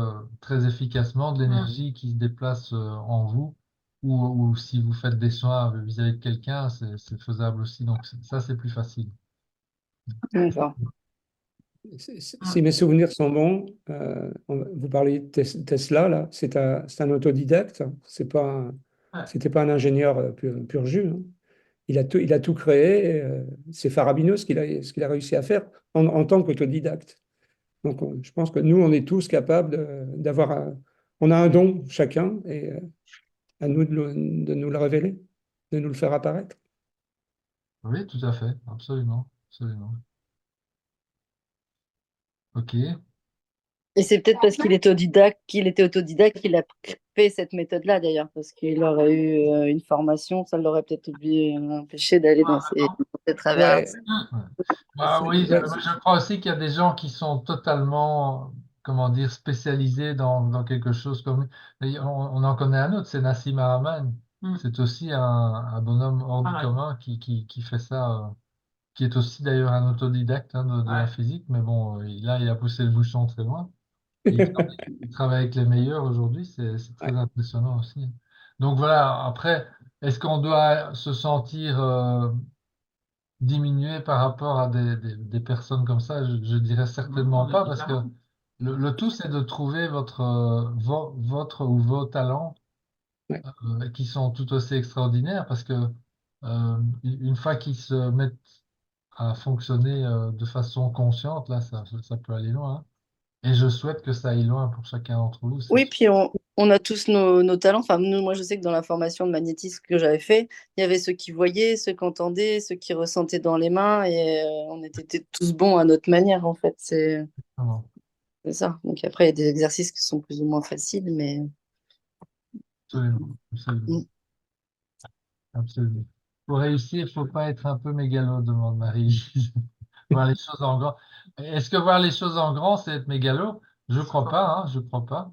très efficacement de Mm. l'énergie qui se déplace en vous, ou si vous faites des soins vis-à-vis de quelqu'un, c'est faisable aussi. Donc ça, c'est plus facile. D'accord. Si mes souvenirs sont bons, vous parliez de Tesla, là, c'est un autodidacte, Ouais. c'était pas un ingénieur pur jus, hein. Il a tout créé, c'est faramineux ce qu'il a réussi à faire en tant qu'autodidacte. Donc je pense que nous, on est tous capables on a un don chacun, et à nous de nous le révéler, de nous le faire apparaître. Oui, tout à fait, absolument, absolument. Ok. Et c'est peut-être parce qu'il était autodidacte qu'il a fait cette méthode-là d'ailleurs, parce qu'il aurait eu une formation, ça l'aurait peut-être empêché d'aller dans ces travers. Ouais, Mm. Ouais. Bah oui, ouais, je crois aussi qu'il y a des gens qui sont totalement, comment dire, spécialisés dans quelque chose comme. Et on en connaît un autre, c'est Nassim Haramein. Mm. C'est aussi un bonhomme hors du Pareil. commun qui fait ça, qui est aussi d'ailleurs un autodidacte hein, de la Ouais. physique, mais bon, là, il a poussé le bouchon très loin. Il travaille avec les meilleurs aujourd'hui, c'est très ouais. impressionnant aussi. Donc voilà, après, est-ce qu'on doit se sentir diminuer par rapport à des personnes comme ça, je dirais certainement pas, parce que Évidemment. le tout, c'est de trouver votre ou vos talents Ouais. qui sont tout aussi extraordinaires, parce que une fois qu'ils se mettent à fonctionner de façon consciente, là, ça peut aller loin, hein. Et je souhaite que ça aille loin pour chacun d'entre vous, c'est Oui, sûr. puis on a tous nos talents. Enfin, moi, je sais que dans la formation de magnétisme que j'avais fait, il y avait ceux qui voyaient, ceux qui entendaient, ceux qui ressentaient dans les mains, et on était tous bons à notre manière, en fait. Vraiment. C'est ça. Donc après, il y a des exercices qui sont plus ou moins faciles, mais Absolument, absolument, mm. absolument. Pour réussir, il faut pas être un peu mégalo, demande Marie. Voir les choses en grand. Est-ce que voir les choses en grand, c'est être mégalo? Je crois pas, hein, je crois pas.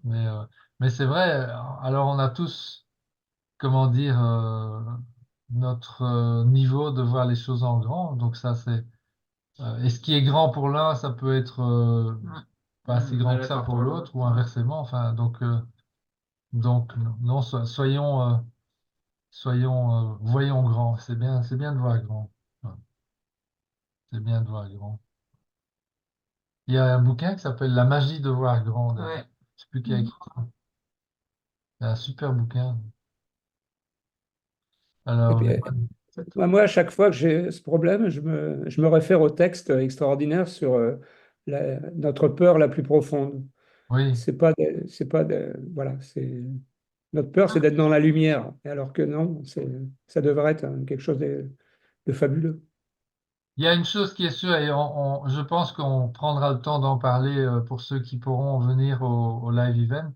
Mais c'est vrai. Alors, on a tous, comment dire, notre niveau de voir les choses en grand. Donc ça, c'est. Et ce qui est grand pour l'un, ça peut être pas si grand que ça pour l'autre, ou inversement. Enfin, donc non, soyons, voyons grand. C'est bien de voir grand. Ouais, c'est bien de voir grand. Il y a un bouquin qui s'appelle La magie de voir grand, d'ailleurs. Ouais. Je sais plus qui a écrit ça. C'est un super bouquin. Et Alors, puis, C'est tout. moi, à chaque fois que j'ai ce problème, je me réfère au texte extraordinaire sur notre peur la plus profonde. oui, Voilà, notre peur, c'est d'être dans la lumière, alors que non, ça devrait être quelque chose de fabuleux. il y a une chose qui est sûre, et je pense qu'on prendra le temps d'en parler pour ceux qui pourront venir au live event.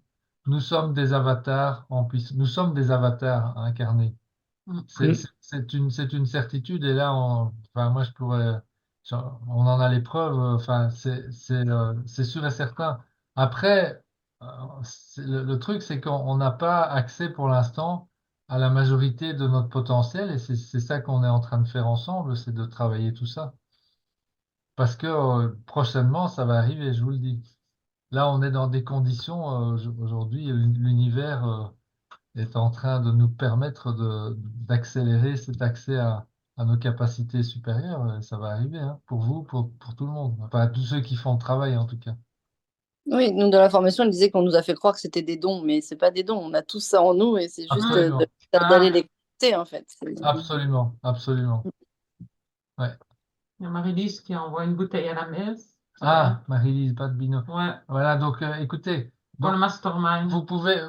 Nous sommes des avatars nous sommes des avatars incarnés. Mm. Mm. C'est une certitude, et là, enfin, moi, on en a les preuves, enfin, c'est sûr et certain. Après, le truc, c'est qu'on n'a pas accès pour l'instant à la majorité de notre potentiel, et c'est ça qu'on est en train de faire ensemble, c'est de travailler tout ça. Parce que prochainement, ça va arriver, je vous le dis. Là, on est dans des conditions, aujourd'hui, l'univers est en train de nous permettre d'accélérer cet accès à nos capacités supérieures. Ça va arriver, hein, pour vous, pour tout le monde. Enfin, tous ceux qui font le travail, en tout cas. Oui, nous, dans la formation, on disait qu'on nous a fait croire que c'était des dons, mais c'est pas des dons. On a tout ça en nous et c'est juste Absolument, d'aller les connecter, en fait. absolument, absolument. Ouais. Il y a Marie-Lise qui envoie une bouteille à la messe. Ah, Marie-Lise, pas de binôme. Ouais, Voilà, donc écoutez, pour le donc, mastermind. vous pouvez,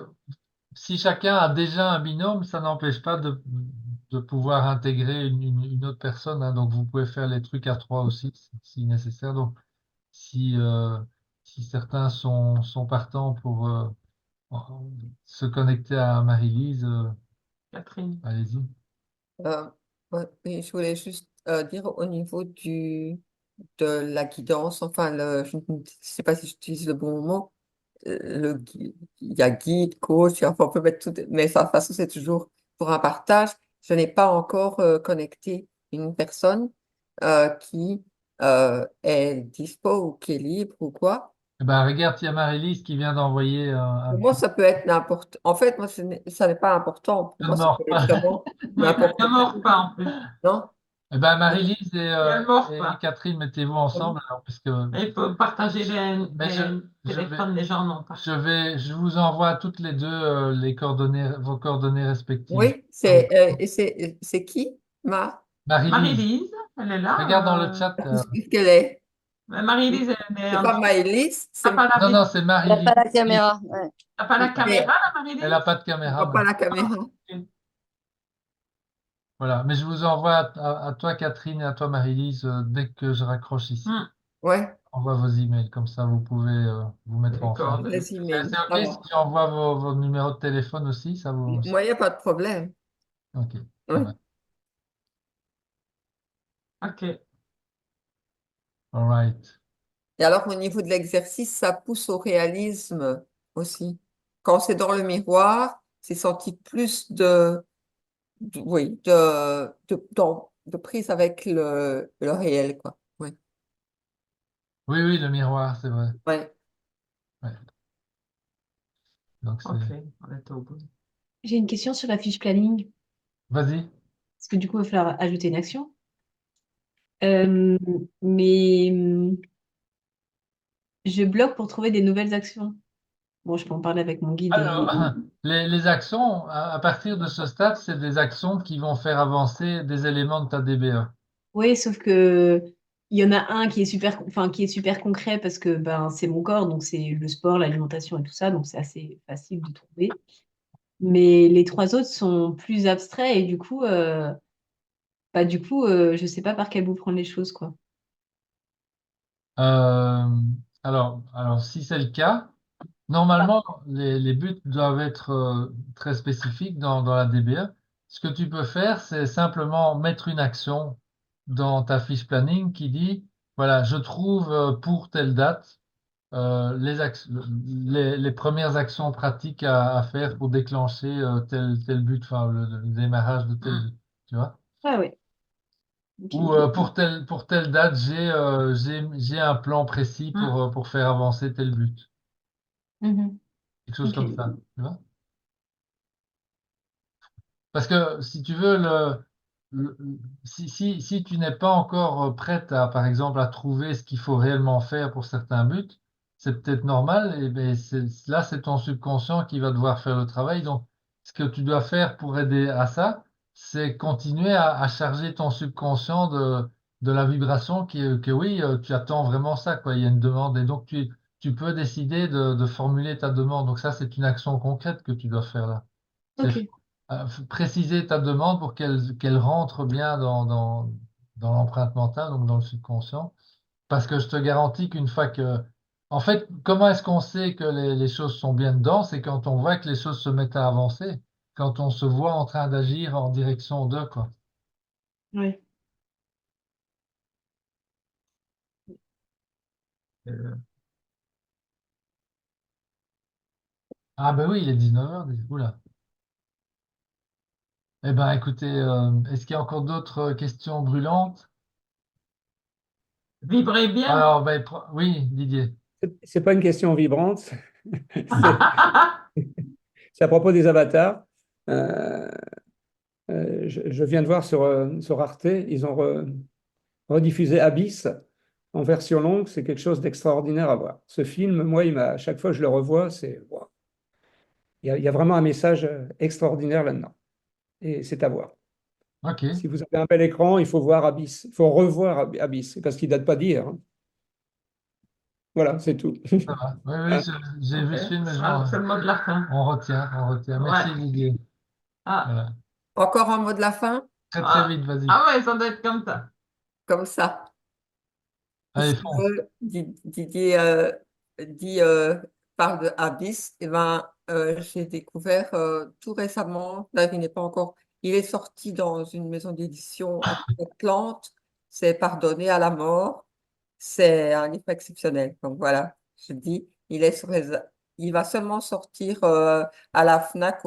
si chacun a déjà un binôme, ça n'empêche pas de pouvoir intégrer une autre personne, hein. Donc vous pouvez faire les trucs à trois aussi, si nécessaire. Donc si, si certains sont partants pour se connecter à Marie-Lise, Catherine. allez-y. Euh, ouais, oui, je voulais juste dire au niveau de la guidance, enfin, je ne sais pas si j'utilise le bon mot, il y a guide, coach, enfin, on peut mettre tout, mais de toute façon, c'est toujours pour un partage. Je n'ai pas encore connecté une personne qui est dispo ou qui est libre ou quoi. Eh ben, regarde, il y a Marie-Lise qui vient d'envoyer un Pour moi, petit. ça peut être n'importe. En fait, moi, ça n'est pas important. Pour Je ne moi, ça peut mords être pas. vraiment Oui, n'importe ne mords pas en plus. non? Eh ben, Marie-Lise Elle ne mord et pas. Catherine, mettez-vous ensemble, alors, puisque Et il faut partager mais les téléphones, les gens n'ont pas. je vous envoie toutes les deux les coordonnées, vos coordonnées respectives. Oui, c'est qui, Marie-Lise, Marie-Lise, elle est là. regarde dans le chat. qu'elle est? Marie-Lise, elle est C'est en pas dessous. Maëlys, T'as pas la, Non, non, c'est Elle n'a Marie-Lise. pas la caméra. Ouais. t'as pas la Mais caméra, là, Elle Marie-Lise? n'a pas de je caméra. vois pas la caméra. Voilà, mais je vous envoie à toi, Catherine, et à toi, Marie-Lise, dès que je raccroche ici. Hmm, Ouais, On voit vos emails, comme ça vous pouvez vous mettre les ensemble. coordonnées. les emails. C'est Ça OK va. si j'envoie vos numéros de téléphone aussi, ça vous. Moi, il n'y a pas de problème. OK, ça Ouais. va. OK. All right. Et alors, au niveau de l'exercice, ça pousse au réalisme aussi. Quand c'est dans le miroir, c'est senti plus oui, de prise avec le réel, quoi. Ouais. Oui, oui, le miroir, c'est vrai. Ouais. Ouais. Donc OK, on est au bout. J'ai une question sur la fiche planning. Vas-y. Parce que du coup, il va falloir ajouter une action. Euh, mais je bloque pour trouver des nouvelles actions. Bon, je peux en parler avec mon guide. Alors, les actions, à partir de ce stade, c'est des actions qui vont faire avancer des éléments de ta DBA. Oui, sauf que il y en a un qui est super concret parce que ben, c'est mon corps, donc c'est le sport, l'alimentation et tout ça, donc c'est assez facile de trouver. Mais les trois autres sont plus abstraits et je sais pas par quel bout prendre les choses, quoi. Euh, alors, si c'est le cas, normalement, les buts doivent être très spécifiques dans la DBE. Ce que tu peux faire, c'est simplement mettre une action dans ta fiche planning qui dit, voilà, je trouve pour telle date les premières actions pratiques à faire pour déclencher tel but, enfin le démarrage de tel but, tu vois. Ah ouais. Ok, Ou ok. pour telle date, j'ai un plan précis pour faire avancer tel but. Mhm. Quelque chose Ok. comme ça, tu vois. Parce que si tu veux, le- si tu n'es pas encore prête à, par exemple, à trouver ce qu'il faut réellement faire pour certains buts, c'est peut-être normal, et ben là, c'est ton subconscient qui va devoir faire le travail. Donc, ce que tu dois faire pour aider à ça, c'est continuer à charger ton subconscient de la vibration que oui, tu attends vraiment ça, quoi. Il y a une demande, et donc tu peux décider de formuler ta demande. Donc ça, c'est une action concrète que tu dois faire là. C'est Ok. préciser ta demande pour qu'elle rentre bien dans l'empreinte mentale, donc dans le subconscient. Parce que je te garantis qu'une fois que... En fait, comment est-ce qu'on sait que les choses sont bien dedans? C'est quand on voit que les choses se mettent à avancer, quand on se voit en train d'agir en direction d'eux, quoi. Ouais. Euh, Ah ben oui, il est 19h. Oula. Eh ben écoutez, est-ce qu'il y a encore d'autres questions brûlantes? Vibrez bien. Alors, ben, oui, Didier. C'est pas une question vibrante. C'est c'est à propos des avatars. Euh, je viens de voir sur Arte, ils ont rediffusé Abyss en version longue. C'est quelque chose d'extraordinaire à voir. Ce film, moi, à chaque fois que je le revois, wow. Il y a vraiment un message extraordinaire là-dedans. Et c'est à voir. Ok. Si vous avez un bel écran, il faut voir Abyss. Il faut revoir Abyss, parce qu'il date pas d'hier, hein. Voilà, c'est tout. Ça va. Oui, oui, j'ai vu ce film, mais C'est le mot de la fin. on retient, on retient. Ouais. Merci, Didier. Ah, Voilà. Encore un mot de la fin, Très, très ah. vite, vas-y. Ah ouais, ça doit être comme ça. comme ça. Allez, Puisque fonce. Didier dit, parle de Abyss, et ben, j'ai découvert tout récemment, là il n'est pas encore, il est sorti dans une maison d'édition à Atlante, c'est Pardonner à la mort, c'est un livre exceptionnel. Donc voilà, je dis, il va seulement sortir à la FNAC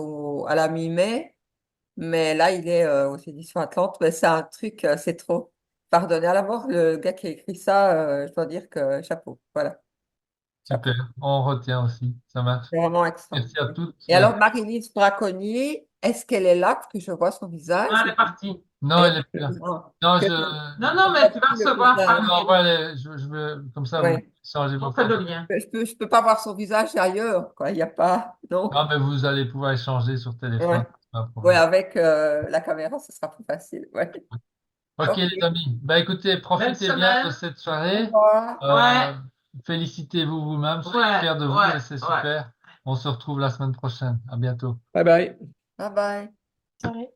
à la mi-mai, mais là il est aux éditions Atlante, mais c'est un truc, c'est trop. Pardonner à la mort, le gars qui a écrit ça, je dois dire que chapeau, voilà, Super. chapeau. On retient aussi. Ça marche. C'est vraiment Merci à extraordinaire. toutes. Et alors, Marie-Lise Braconnier, est-ce qu'elle est là pour que je vois son visage? Ah, elle est partie. Non, Elle elle est est plus là. non, Non, que Non, non, je mais vois tu vas plus le recevoir je visage. par vous mail. envoie je veux, comme ça, vous Ouais. changez On vos fait le coordonnées. lien. Je peux pas voir son visage ailleurs, quoi. Il n'y a pas. Non. Non, mais vous allez pouvoir échanger sur téléphone. Ouais. C'est pas un Ouais, problème. avec la caméra, ce sera plus facile. Ouais. Ok, Ok. les amis. Bah, écoutez, Belle profitez bien de semaine. cette Au soirée. revoir. Ouais, Félicitez-vous vous-même. Soyez ouais, fiers de vous ouais, et c'est ouais. super. On se retrouve la semaine prochaine. À bientôt. Bye bye. Bye bye. Pareil.